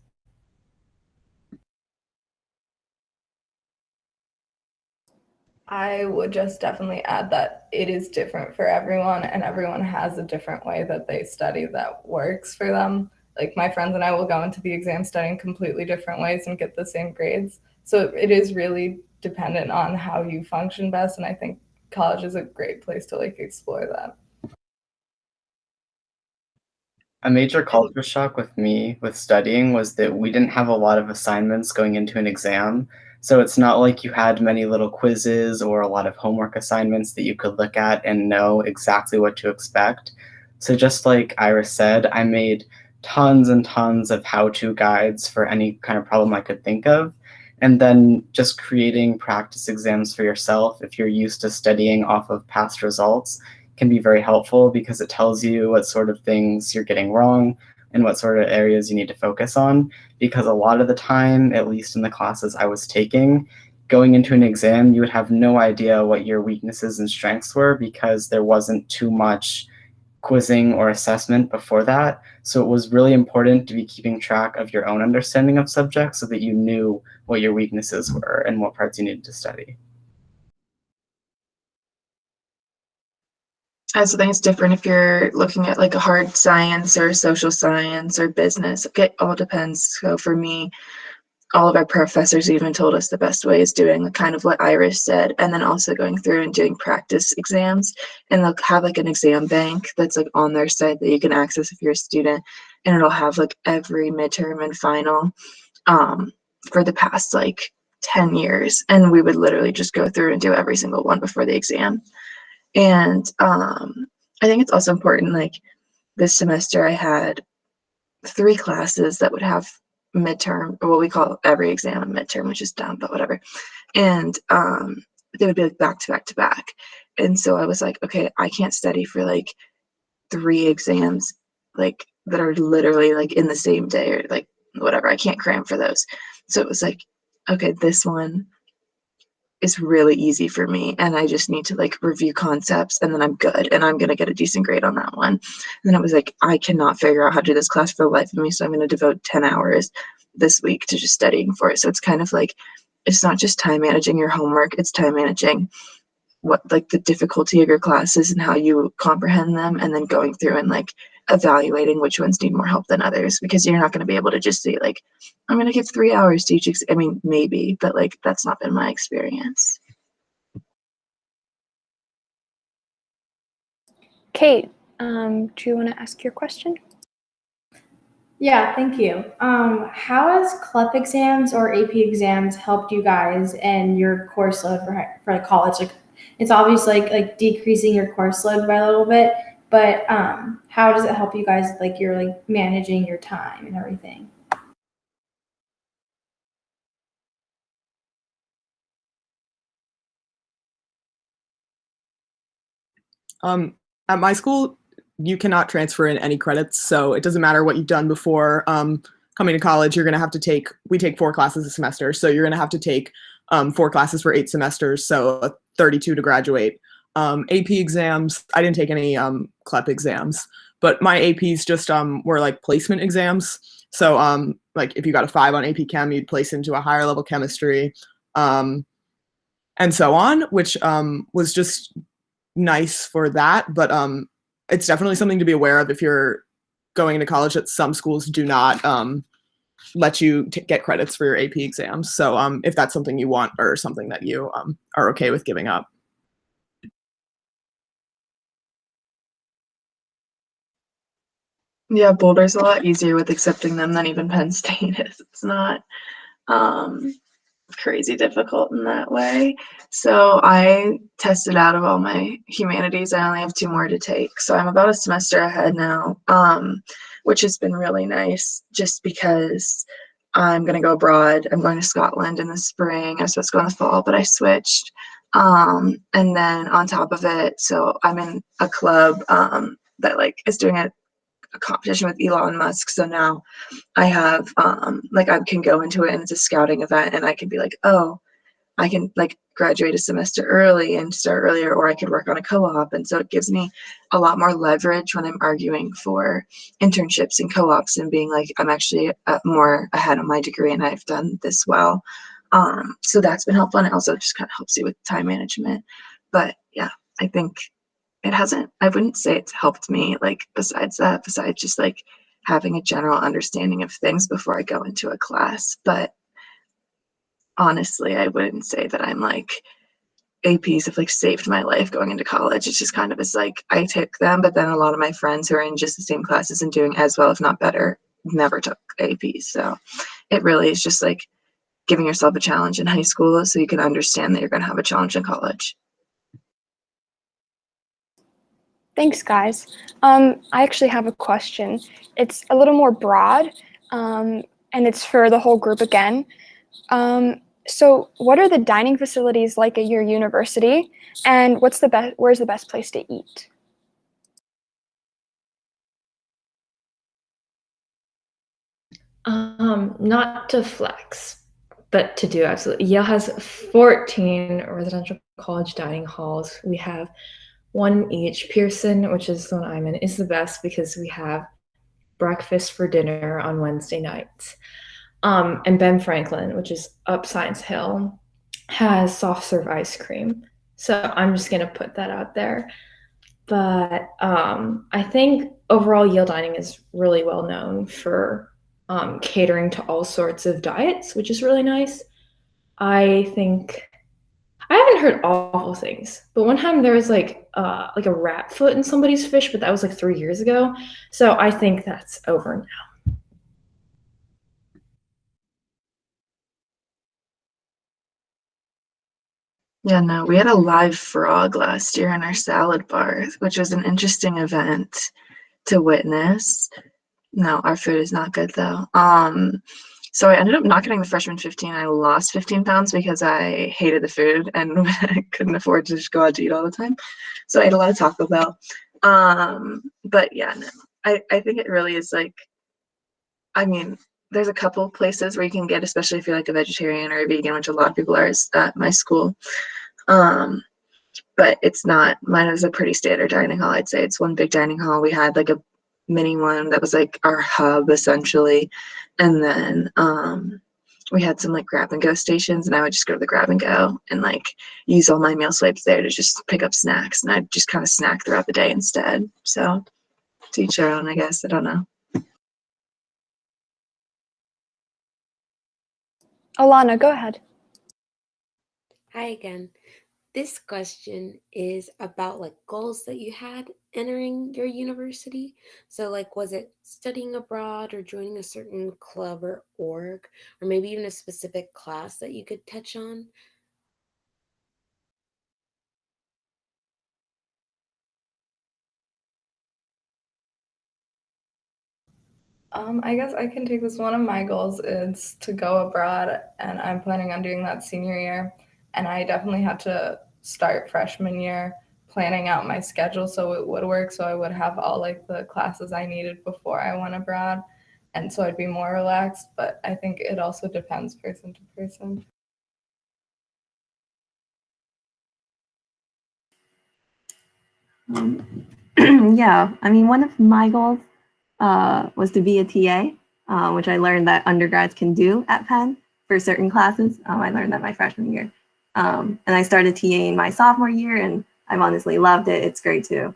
I would just definitely add that it is different for everyone, and everyone has a different way that they study that works for them. Like my friends and I will go into the exam studying completely different ways and get the same grades. So it is really dependent on how you function best, and I think college is a great place to like explore that. A major culture shock with me with studying was that we didn't have a lot of assignments going into an exam. So it's not like you had many little quizzes or a lot of homework assignments that you could look at and know exactly what to expect. So just like Iris said, I made tons and tons of how-to guides for any kind of problem I could think of. And then just creating practice exams for yourself if you're used to studying off of past results can be very helpful because it tells you what sort of things you're getting wrong and what sort of areas you need to focus on. Because a lot of the time, at least in the classes I was taking, going into an exam, you would have no idea what your weaknesses and strengths were because there wasn't too much quizzing or assessment before that. So it was really important to be keeping track of your own understanding of subjects so that you knew what your weaknesses were and what parts you needed to study. I also think it's different if you're looking at like a hard science or social science or business. It all depends. So for me, all of our professors even told us the best way is doing kind of what Iris said, and then also going through and doing practice exams. And they'll have like an exam bank that's like on their site that you can access if you're a student, and it'll have like every midterm and final for the past like 10 years. And we would literally just go through and do every single one before the exam. And I think it's also important, like this semester I had 3 classes that would have midterm, or what we call every exam a midterm, which is dumb, but whatever. And they would be like back to back to back. And so I was like, okay, I can't study for like 3 exams like that are literally like in the same day or like whatever. I can't cram for those. So it was like, okay, this one is really easy for me, and I just need to like review concepts and then I'm good and I'm going to get a decent grade on that one. And then I was like, I cannot figure out how to do this class for the life of me, so I'm going to devote 10 hours this week to just studying for it. So it's kind of like, it's not just time managing your homework, it's time managing what like the difficulty of your classes and how you comprehend them, and then going through and like evaluating which ones need more help than others, because you're not going to be able to just say like, I'm going to give 3 hours to each I mean, maybe, but like that's not been my experience. Kate, do you want to ask your question? Yeah, thank you. How has Clep exams or AP exams helped you guys in your course load for college? Like, it's obviously like decreasing your course load by a little bit, but how does it help you guys, like you're like managing your time and everything? At my school, you cannot transfer in any credits, so it doesn't matter what you've done before coming to college. You're going to have to take, we take 4 classes a semester, so you're going to have to take 4 classes for 8 semesters, so 32 to graduate. AP exams, I didn't take any Clep exams, but my APs just were like placement exams. So like if you got a 5 on AP Chem, you'd place into a higher level chemistry, and so on, which was just nice for that. But it's definitely something to be aware of if you're going into college, that some schools do not let you get credits for your AP exams. So if that's something you want or something that you are okay with giving up. Yeah, Boulder's a lot easier with accepting them than even Penn State is. It's not crazy difficult in that way. So I tested out of all my humanities. I only have 2 more to take. So I'm about a semester ahead now, which has been really nice just because I'm going to go abroad. I'm going to Scotland in the spring. I was supposed to go in the fall, but I switched. And then on top of it, so I'm in a club that like is doing a competition with Elon Musk. So now I have like I can go into it and it's a scouting event and I can be like, oh, I can like graduate a semester early and start earlier, or I could work on a co-op. And so it gives me a lot more leverage when I'm arguing for internships and co-ops and being like, I'm actually more ahead of my degree and I've done this well. So that's been helpful. And it also just kind of helps you with time management. But yeah, I think it hasn't, I wouldn't say it's helped me like besides just like having a general understanding of things before I go into a class. But honestly, I wouldn't say that I'm like APs have like saved my life going into college. It's just kind of as like I took them, but then a lot of my friends who are in just the same classes and doing as well, if not better, never took APs. So it really is just like giving yourself a challenge in high school so you can understand that you're going to have a challenge in college. Thanks, guys. I actually have a question. It's a little more broad, and it's for the whole group again. So what are the dining facilities like at your university, and where's the best place to eat? Not to flex, but to do absolutely. Yale has 14 residential college dining halls. We have one in each. Pearson, which is the one I'm in, is the best because we have breakfast for dinner on Wednesday nights. And Ben Franklin, which is up Science Hill, has soft serve ice cream. So I'm just gonna put that out there. But I think overall Yale dining is really well known for catering to all sorts of diets, which is really nice. I think I haven't heard awful things, but one time there was like a rat foot in somebody's fish, but that was like 3 years ago. So I think that's over now. Yeah, no, we had a live frog last year in our salad bar, which was an interesting event to witness. No, our food is not good though. So I ended up not getting the freshman 15. I lost 15 pounds because I hated the food and I couldn't afford to just go out to eat all the time. So I ate a lot of Taco Bell. But yeah, no, I think it really is like, I mean, there's a couple places where you can get, especially if you're like a vegetarian or a vegan, which a lot of people are at my school. But it's not, mine is a pretty standard dining hall. I'd say it's one big dining hall. We had like a mini one that was like our hub essentially. And then we had some like grab and go stations and I would just go to the grab and go and like use all my meal swipes there to just pick up snacks and I'd just kind of snack throughout the day instead. So to each their own, I guess. I don't know. Alana, go ahead. Hi again. This question is about like goals that you had entering your university. So like was it studying abroad or joining a certain club or org or maybe even a specific class that you could touch on? I guess I can take this. One of my goals is to go abroad, and I'm planning on doing that senior year. And I definitely had to start freshman year planning out my schedule so it would work, so I would have all like the classes I needed before I went abroad, and so I'd be more relaxed. But I think it also depends person to person. Yeah, I mean, one of my goals was to be a TA, which I learned that undergrads can do at Penn for certain classes. I learned that my freshman year. And I started TAing my sophomore year, and I've honestly loved it. It's great to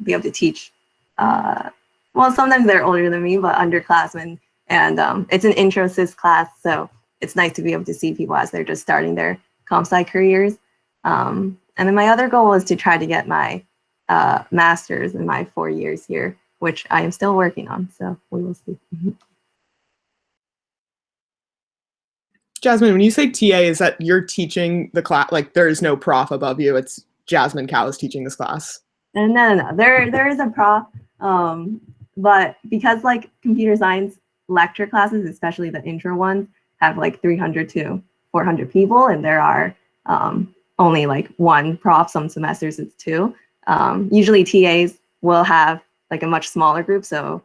be able to teach. Well, sometimes they're older than me, but underclassmen. And it's an intro sys class, so it's nice to be able to see people as they're just starting their comp sci careers. And then my other goal was to try to get my master's in my 4 years here, which I am still working on. So we will see. Jasmine, when you say TA, is that you're teaching the class? Like there is no prof above you. It's Jasmine Cow is teaching this class. No. There is a prof, but because like computer science lecture classes, especially the intro ones, have like 300 to 400 people, and there are only like one prof. Some semesters it's two. Usually TAs will have like a much smaller group, so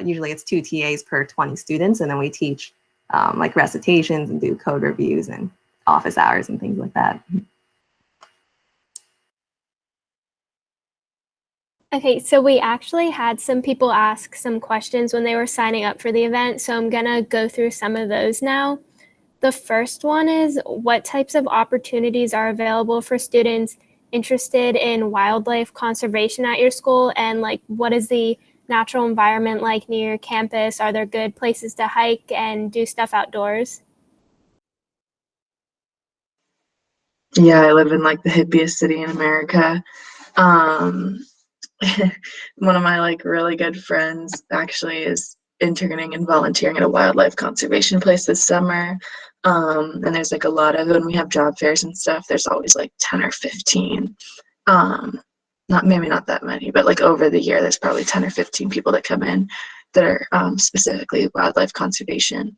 usually it's 2 TAs per 20 students, and then we teach like recitations and do code reviews and office hours and things like that. Okay, so we actually had some people ask some questions when they were signing up for the event, so I'm gonna go through some of those now. The first one is, what types of opportunities are available for students interested in wildlife conservation at your school, and like what is the natural environment like near your campus? Are there good places to hike and do stuff outdoors? Yeah, I live in like the hippiest city in America. Um, one of my like really good friends actually is interning and volunteering at a wildlife conservation place this summer. And there's like a lot of, when we have job fairs and stuff, there's always like 10 or 15. Maybe not that many, but like over the year, there's probably 10 or 15 people that come in that are specifically wildlife conservation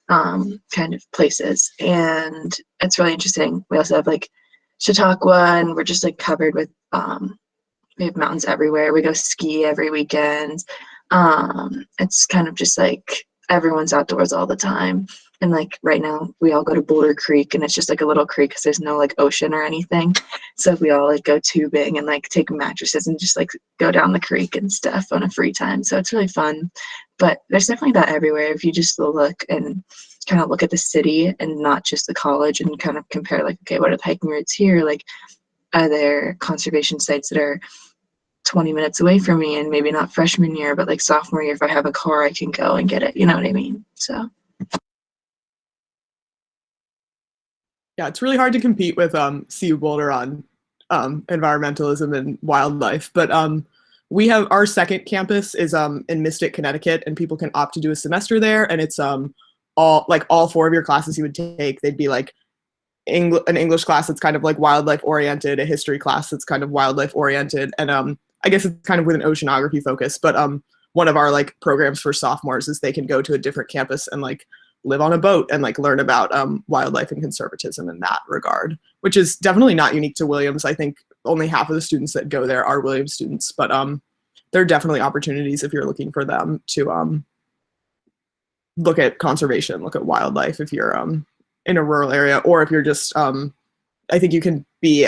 kind of places. And it's really interesting. We also have like Chautauqua, and we're just like covered with we have mountains everywhere. We go ski every weekend. It's kind of just like everyone's outdoors all the time. And like right now we all go to Boulder Creek, and it's just like a little creek because there's no like ocean or anything. So we all like go tubing and like take mattresses and just like go down the creek and stuff on a free time. So it's really fun. But there's definitely that everywhere if you just look and kind of look at the city and not just the college, and kind of compare like, okay, what are the hiking routes here? Like, are there conservation sites that are 20 minutes away from me, and maybe not freshman year, but like sophomore year, if I have a car, I can go and get it. You know what I mean? So. Yeah, it's really hard to compete with CU Boulder on environmentalism and wildlife. But we have our second campus is in Mystic, Connecticut, and people can opt to do a semester there. And it's all 4 of your classes you would take. They'd be like an English class that's kind of like wildlife oriented, a history class that's kind of wildlife oriented, and I guess it's kind of with an oceanography focus. But one of our like programs for sophomores is they can go to a different campus and like live on a boat and like learn about wildlife and conservatism in that regard, which is definitely not unique to Williams. I think only half of the students that go there are Williams students, but there are definitely opportunities if you're looking for them to look at conservation, look at wildlife if you're in a rural area, or if you're just, I think you can be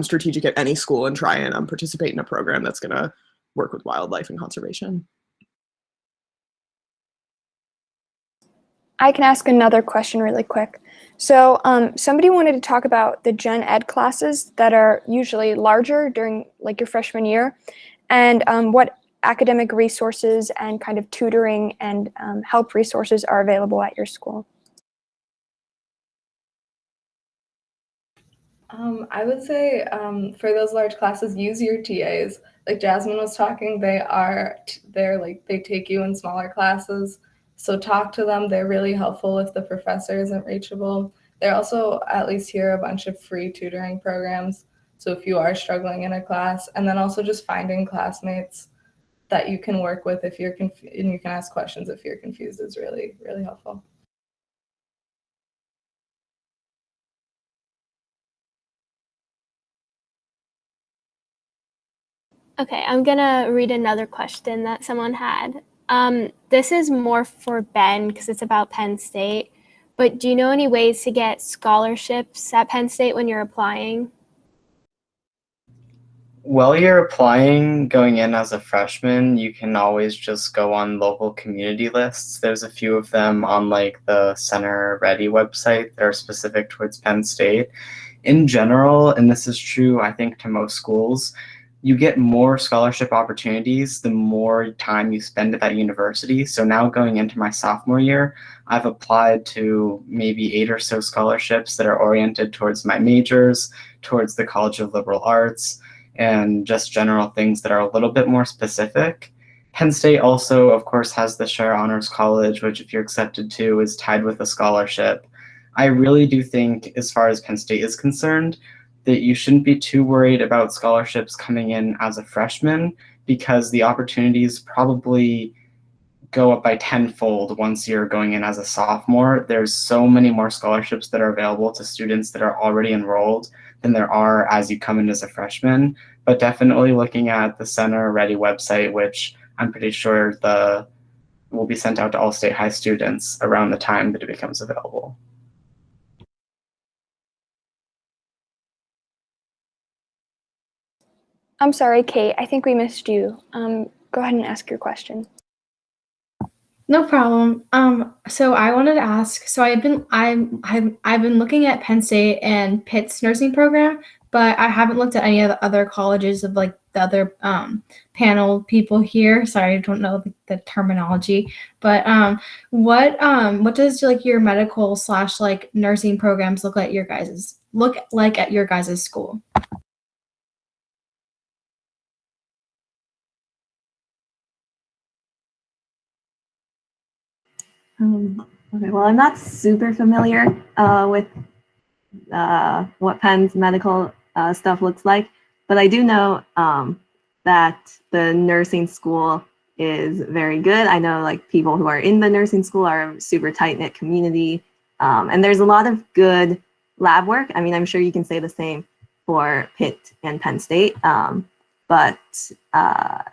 strategic at any school and try and participate in a program that's going to work with wildlife and conservation. I can ask another question really quick. So somebody wanted to talk about the gen ed classes that are usually larger during like your freshman year, and what academic resources and kind of tutoring and help resources are available at your school. I would say for those large classes, use your TAs. Like Jasmine was talking, they take you in smaller classes. So talk to them. They're really helpful if the professor isn't reachable. They also at least hear a bunch of free tutoring programs. So if you are struggling in a class, and then also just finding classmates that you can work with if you're confused, and you can ask questions if you're confused is really, really helpful. Okay, I'm gonna read another question that someone had. This is more for Ben because it's about Penn State, but do you know any ways to get scholarships at Penn State when you're applying? While you're applying, going in as a freshman, you can always just go on local community lists. There's a few of them on like the Center Ready website that are specific towards Penn State. In general, and this is true, I think, to most schools, you get more scholarship opportunities the more time you spend at that university. So now going into my sophomore year, I've applied to maybe 8 or so scholarships that are oriented towards my majors, towards the College of Liberal Arts, and just general things that are a little bit more specific. Penn State also, of course, has the Share Honors College, which if you're accepted to is tied with a scholarship. I really do think, as far as Penn State is concerned, that you shouldn't be too worried about scholarships coming in as a freshman, because the opportunities probably go up by tenfold once you're going in as a sophomore. There's so many more scholarships that are available to students that are already enrolled than there are as you come in as a freshman. But definitely looking at the Center Ready website, which I'm pretty sure will be sent out to all state high students around the time that it becomes available. I'm sorry, Kate, I think we missed you. Go ahead and ask your question. No problem. So I wanted to ask. So I've been looking at Penn State and Pitt's nursing program, but I haven't looked at any of the other colleges of like the other panel people here. Sorry, I don't know the terminology. But what does like your medical / like nursing programs look like at your guys' school? Okay, well, I'm not super familiar with what Penn's medical stuff looks like, but I do know that the nursing school is very good. I know like people who are in the nursing school are a super tight-knit community, and there's a lot of good lab work. I mean, I'm sure you can say the same for Pitt and Penn State, but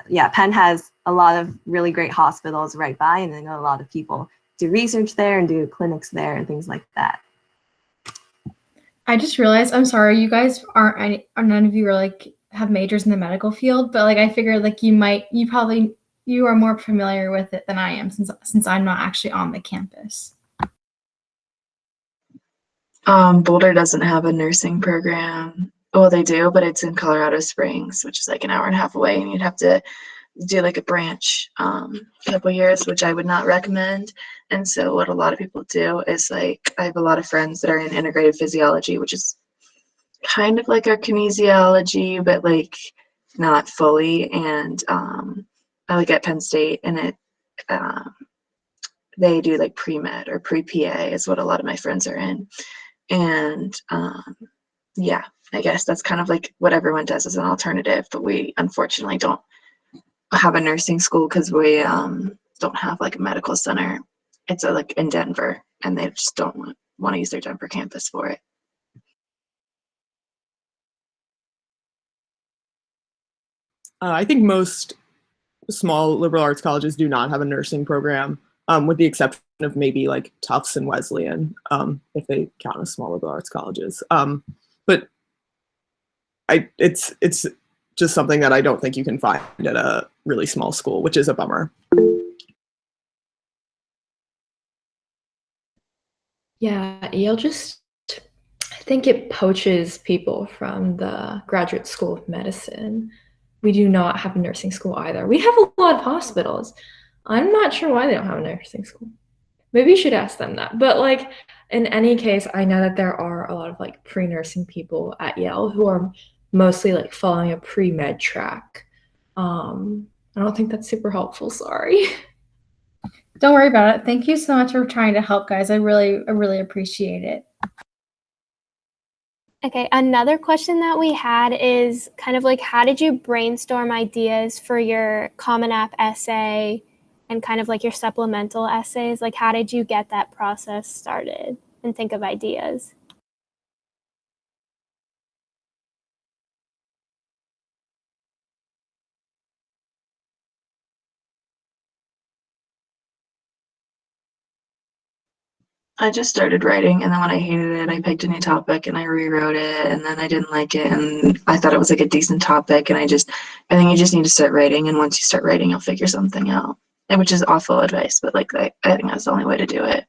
yeah, Penn has a lot of really great hospitals right by, and I know a lot of people do research there and do clinics there and things like that. I just realized, I'm sorry, you guys none of you are like have majors in the medical field, but like I figured like you are more familiar with it than I am since I'm not actually on the campus. Boulder doesn't have a nursing program. Well, they do, but it's in Colorado Springs, which is like an hour and a half away, and you'd have to do like a branch a couple years, which I would not recommend. And so what a lot of people do is like, I have a lot of friends that are in integrative physiology, which is kind of like our kinesiology, but like not fully. And I look at Penn State, and they do like pre-med or pre-PA is what a lot of my friends are in. And yeah, I guess that's kind of like what everyone does as an alternative, but we unfortunately don't have a nursing school because we don't have like a medical center. It's like in Denver, and they just don't want to use their Denver campus for it. I think most small liberal arts colleges do not have a nursing program, with the exception of maybe like Tufts and Wesleyan, if they count as small liberal arts colleges. But it's just something that I don't think you can find at a really small school, which is a bummer. Yeah, Yale I think it poaches people from the graduate school of medicine. We do not have a nursing school either. We have a lot of hospitals. I'm not sure why they don't have a nursing school. Maybe you should ask them that. But like in any case, I know that there are a lot of like pre-nursing people at Yale who are mostly like following a pre-med track. I don't think that's super helpful, sorry. Don't worry about it. Thank you so much for trying to help, guys. I really appreciate it. Okay, another question that we had is kind of like, how did you brainstorm ideas for your Common App essay and kind of like your supplemental essays? Like, how did you get that process started and think of ideas? I just started writing, and then when I hated it, I picked a new topic and I rewrote it, and then I didn't like it, and I thought it was like a decent topic, and I think you just need to start writing, and once you start writing, you'll figure something out. And which is awful advice, but like I think that's the only way to do it.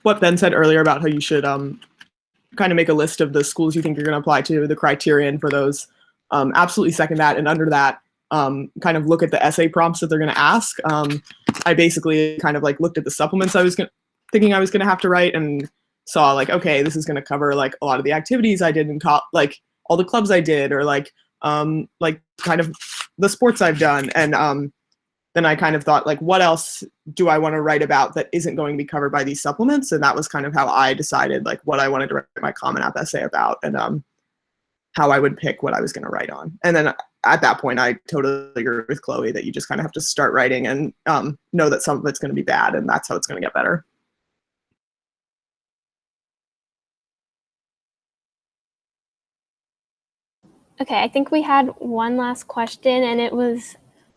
What Ben said earlier about how you should kind of make a list of the schools you think you're going to apply to, the criterion for those, absolutely second that. And under that, kind of look at the essay prompts that they're going to ask. I basically kind of like looked at the supplements I was thinking I was going to have to write, and saw like, okay, this is going to cover like a lot of the activities I did in like all the clubs I did, or like kind of the sports I've done. And then I kind of thought, like, what else do I want to write about that isn't going to be covered by these supplements? And that was kind of how I decided like what I wanted to write my Common App essay about, and how I would pick what I was going to write on. And then at that point, I totally agree with Chloe that you just kind of have to start writing and know that some of it's going to be bad, and that's how it's going to get better. Okay, I think we had one last question, and it was,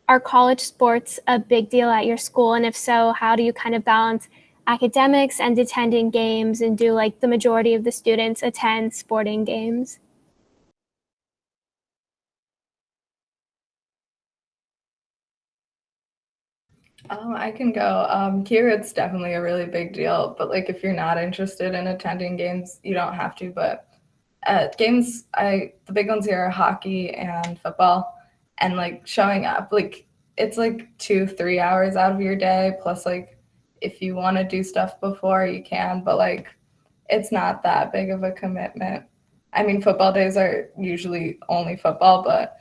are college sports a big deal at your school? And if so, how do you kind of balance academics and attending games, and do like the majority of the students attend sporting games? I can go. Here it's definitely a really big deal, but like if you're not interested in attending games, you don't have to. But at games, the big ones here are hockey and football, and like showing up, like it's like 2-3 hours out of your day. Plus, like if you want to do stuff before, you can, but like it's not that big of a commitment. I mean, football days are usually only football, but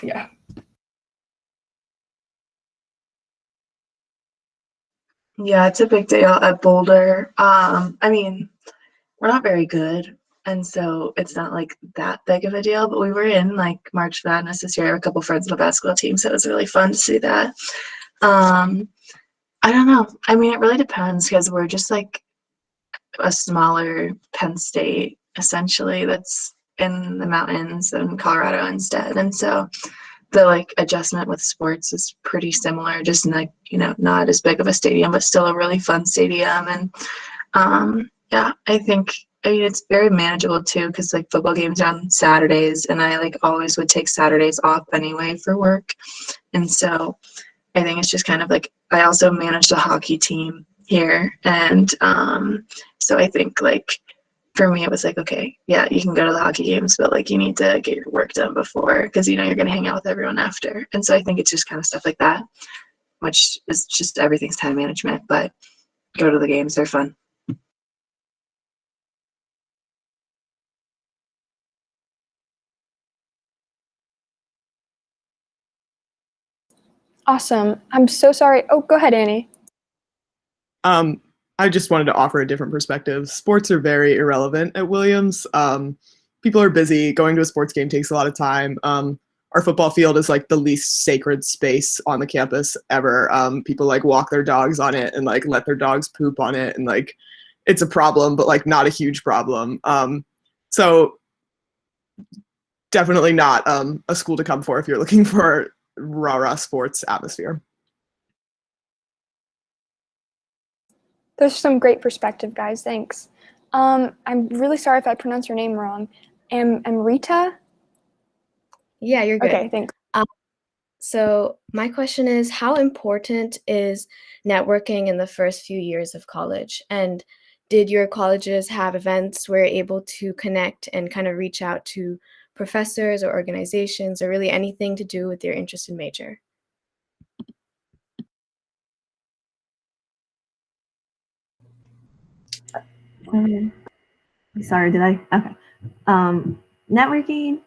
yeah. Yeah, it's a big deal at Boulder. I mean, we're not very good, and so it's not like that big of a deal, but we were in like March Madness this year. I have a couple friends on the basketball team, so it was really fun to see that. I don't know. I mean, it really depends because we're just like a smaller Penn State, essentially, that's in the mountains in Colorado instead. And so the like adjustment with sports is pretty similar, just like, not as big of a stadium, but still a really fun stadium. And yeah, I mean, it's very manageable too, because like football games are on Saturdays, and I like always would take Saturdays off anyway for work. And so I think it's just kind of like, I also manage the hockey team here. And so I think like for me, it was like, okay, yeah, you can go to the hockey games, but like you need to get your work done before, because you're going to hang out with everyone after. And so I think it's just kind of stuff like that, which is just everything's time management, but go to the games, they're fun. Awesome. I'm so sorry. Oh, go ahead, Annie. I just wanted to offer a different perspective. Sports are very irrelevant at Williams. People are busy. Going to a sports game takes a lot of time. Our football field is like the least sacred space on the campus ever. People like walk their dogs on it and like let their dogs poop on it, and like it's a problem, but like not a huge problem. So definitely not a school to come for if you're looking for rah-rah sports atmosphere. There's some great perspective, guys. Thanks. I'm really sorry if I pronounced your name wrong. Rita? Yeah, you're good. Okay, thanks. So my question is, how important is networking in the first few years of college? And did your colleges have events where you're able to connect and kind of reach out to professors or organizations, or really anything to do with your interest and major? Sorry, did I? Okay. Networking,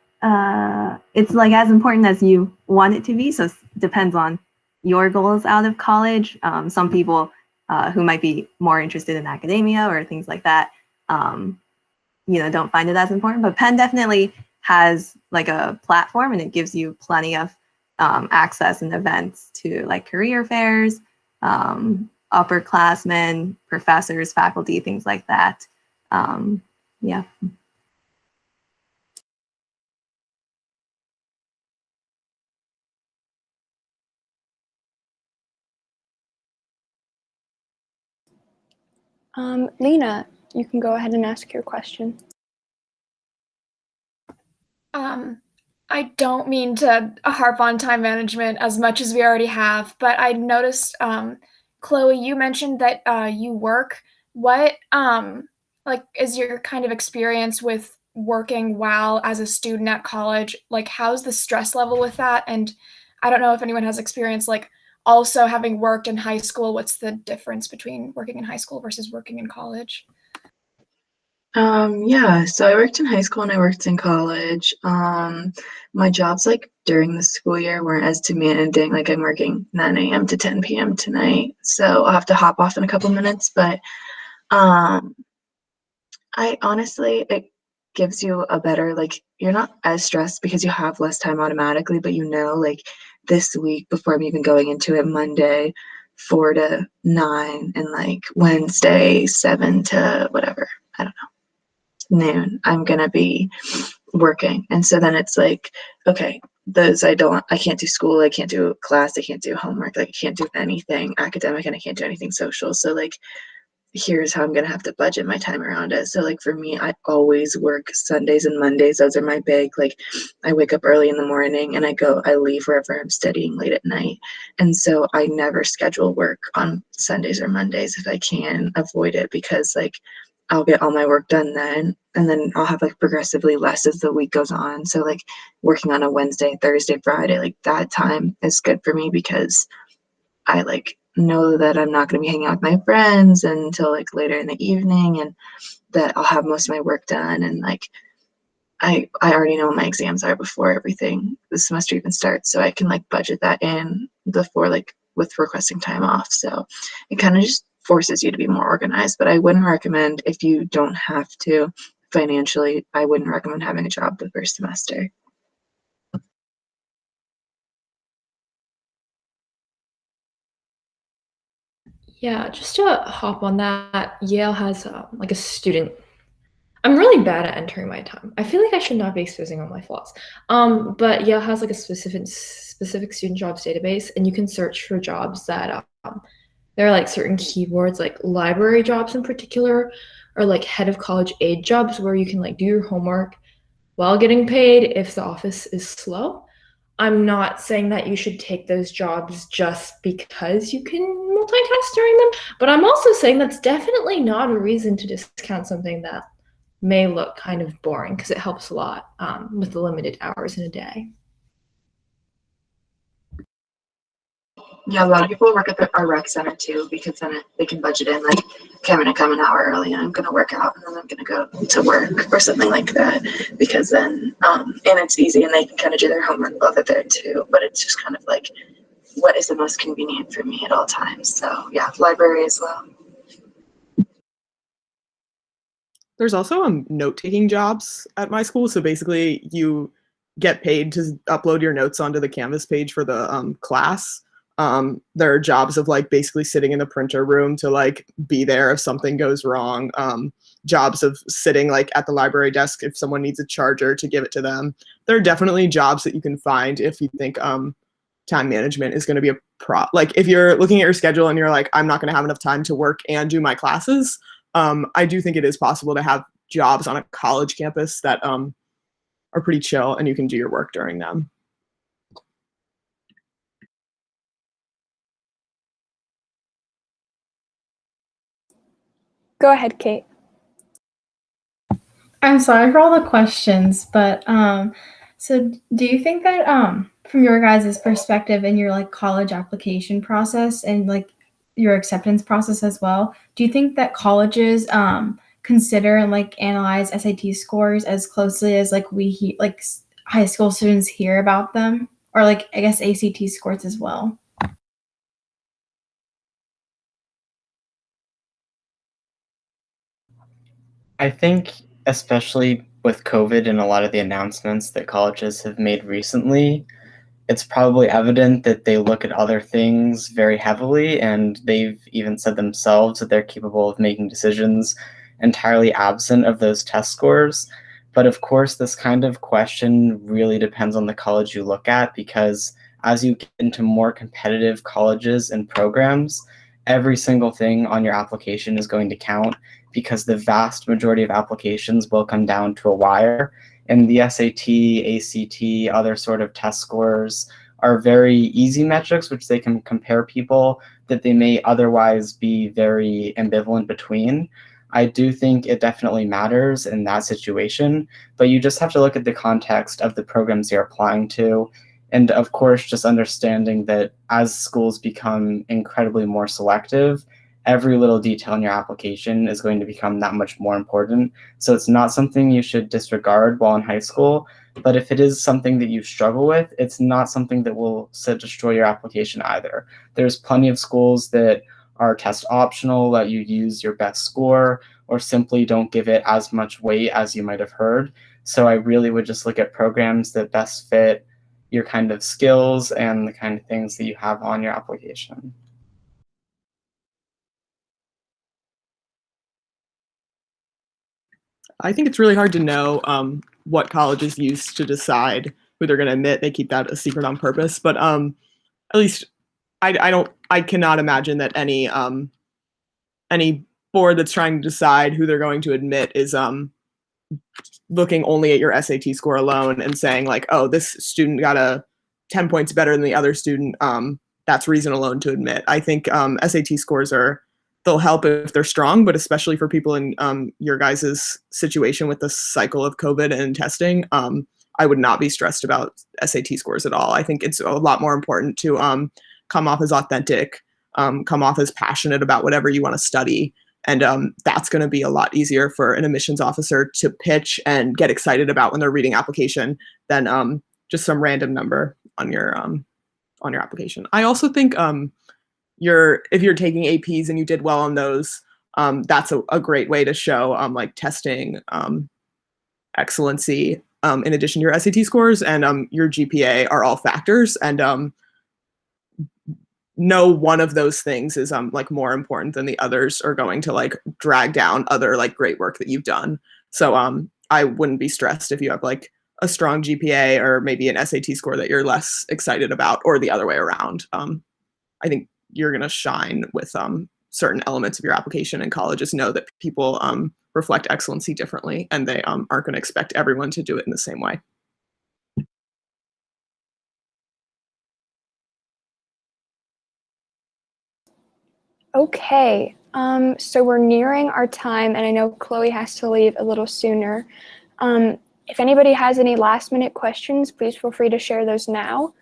it's like as important as you want it to be. So it depends on your goals out of college. Some people who might be more interested in academia or things like that, don't find it as important. But Penn definitely has like a platform, and it gives you plenty of access and events to like career fairs, upperclassmen, professors, faculty, things like that. Yeah. Lena, you can go ahead and ask your question. I don't mean to harp on time management as much as we already have, but I noticed, Chloe, you mentioned that you work. What is your kind of experience with working while as a student at college? Like, how's the stress level with that? And I don't know if anyone has experience like also having worked in high school. What's the difference between working in high school versus working in college? Yeah, so I worked in high school and I worked in college. My jobs like during the school year weren't as demanding. Like I'm working 9 a.m. to 10 p.m. tonight, so I'll have to hop off in a couple minutes. But um, I honestly, it gives you a better, like, you're not as stressed because you have less time automatically, but you know, like this week before I'm even going into it, Monday, 4 to 9, and like Wednesday, 7 to whatever, I don't know, noon, I'm gonna be working. And so then it's like, okay, those I can't do school, I can't do class, I can't do homework, like I can't do anything academic and I can't do anything social. So like here's how I'm gonna have to budget my time around it. So like for me, I always work Sundays and Mondays. Those are my big, like I wake up early in the morning and I leave wherever I'm studying late at night. And so I never schedule work on Sundays or Mondays if I can avoid it, because like I'll get all my work done then, and then I'll have like progressively less as the week goes on. So like working on a Wednesday, Thursday, Friday, like that time is good for me because I like know that I'm not going to be hanging out with my friends until like later in the evening, and that I'll have most of my work done. And like I already know what my exams are before everything the semester even starts, so I can like budget that in before, like with requesting time off. So it kind of just forces you to be more organized. But I wouldn't recommend, if you don't have to financially, I wouldn't recommend having a job the first semester. Yeah, just to hop on that, Yale has like a student. I'm really bad at entering my time. I feel like I should not be exposing all my flaws. But Yale has like a specific student jobs database, and you can search for jobs that there are like certain keywords, like library jobs in particular, or like head of college aid jobs, where you can like do your homework while getting paid if the office is slow. I'm not saying that you should take those jobs just because you can multitask during them, but I'm also saying that's definitely not a reason to discount something that may look kind of boring, because it helps a lot with the limited hours in a day. Yeah, a lot of people work at our rec center too, because then they can budget in like, okay, I'm gonna come an hour early and I'm gonna work out and then I'm gonna go to work or something like that. Because then and it's easy and they can kind of do their homework while they're there too. But it's just kind of like what is the most convenient for me at all times. So yeah, library as well. There's also note-taking jobs at my school. So basically, you get paid to upload your notes onto the Canvas page for the class. There are jobs of like basically sitting in the printer room to like be there if something goes wrong. Jobs of sitting like at the library desk if someone needs a charger to give it to them. There are definitely jobs that you can find if you think time management is going to be a like if you're looking at your schedule and you're like, I'm not going to have enough time to work and do my classes. I do think it is possible to have jobs on a college campus that are pretty chill and you can do your work during them. Go ahead, Kate. I'm sorry for all the questions, but so do you think that from your guys' perspective in your like college application process and like your acceptance process as well, do you think that colleges consider and like analyze SAT scores as closely as like like high school students hear about them, or like I guess ACT scores as well? I think, especially with COVID and a lot of the announcements that colleges have made recently, it's probably evident that they look at other things very heavily, and they've even said themselves that they're capable of making decisions entirely absent of those test scores. But of course, this kind of question really depends on the college you look at, because as you get into more competitive colleges and programs, every single thing on your application is going to count, because the vast majority of applications will come down to a wire. And the SAT, ACT, other sort of test scores are very easy metrics, which they can compare people that they may otherwise be very ambivalent between. I do think it definitely matters in that situation, but you just have to look at the context of the programs you're applying to. And of course, just understanding that as schools become incredibly more selective, every little detail in your application is going to become that much more important. So it's not something you should disregard while in high school, but if it is something that you struggle with, it's not something that will destroy your application either. There's plenty of schools that are test optional, let you use your best score, or simply don't give it as much weight as you might have heard. So I really would just look at programs that best fit your kind of skills and the kind of things that you have on your application. I think it's really hard to know what colleges use to decide who they're going to admit. They keep that a secret on purpose, but at least I cannot imagine that any board that's trying to decide who they're going to admit is looking only at your SAT score alone and saying like, oh, this student got 10 points better than the other student. That's reason alone to admit. I think SAT scores they'll help if they're strong, but especially for people in your guys' situation with the cycle of COVID and testing, I would not be stressed about SAT scores at all. I think it's a lot more important to come off as authentic, come off as passionate about whatever you want to study. And that's going to be a lot easier for an admissions officer to pitch and get excited about when they're reading application than just some random number on your application. I also think if you're taking APs and you did well on those, that's a great way to show like testing excellency in addition to your SAT scores, and your GPA are all factors, and no one of those things is like more important than the others are going to like drag down other like great work that you've done. So I wouldn't be stressed if you have like a strong GPA or maybe an SAT score that you're less excited about, or the other way around. I think you're going to shine with certain elements of your application, and colleges know that people reflect excellency differently, and they aren't going to expect everyone to do it in the same way. Okay, so we're nearing our time, and I know Chloe has to leave a little sooner. If anybody has any last minute questions, please feel free to share those now.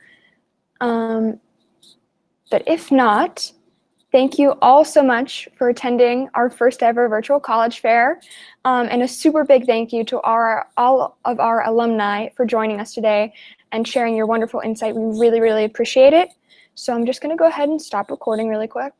But if not, thank you all so much for attending our first ever virtual college fair. And a super big thank you to all of our alumni for joining us today and sharing your wonderful insight. We really, really appreciate it. So I'm just going to go ahead and stop recording really quick.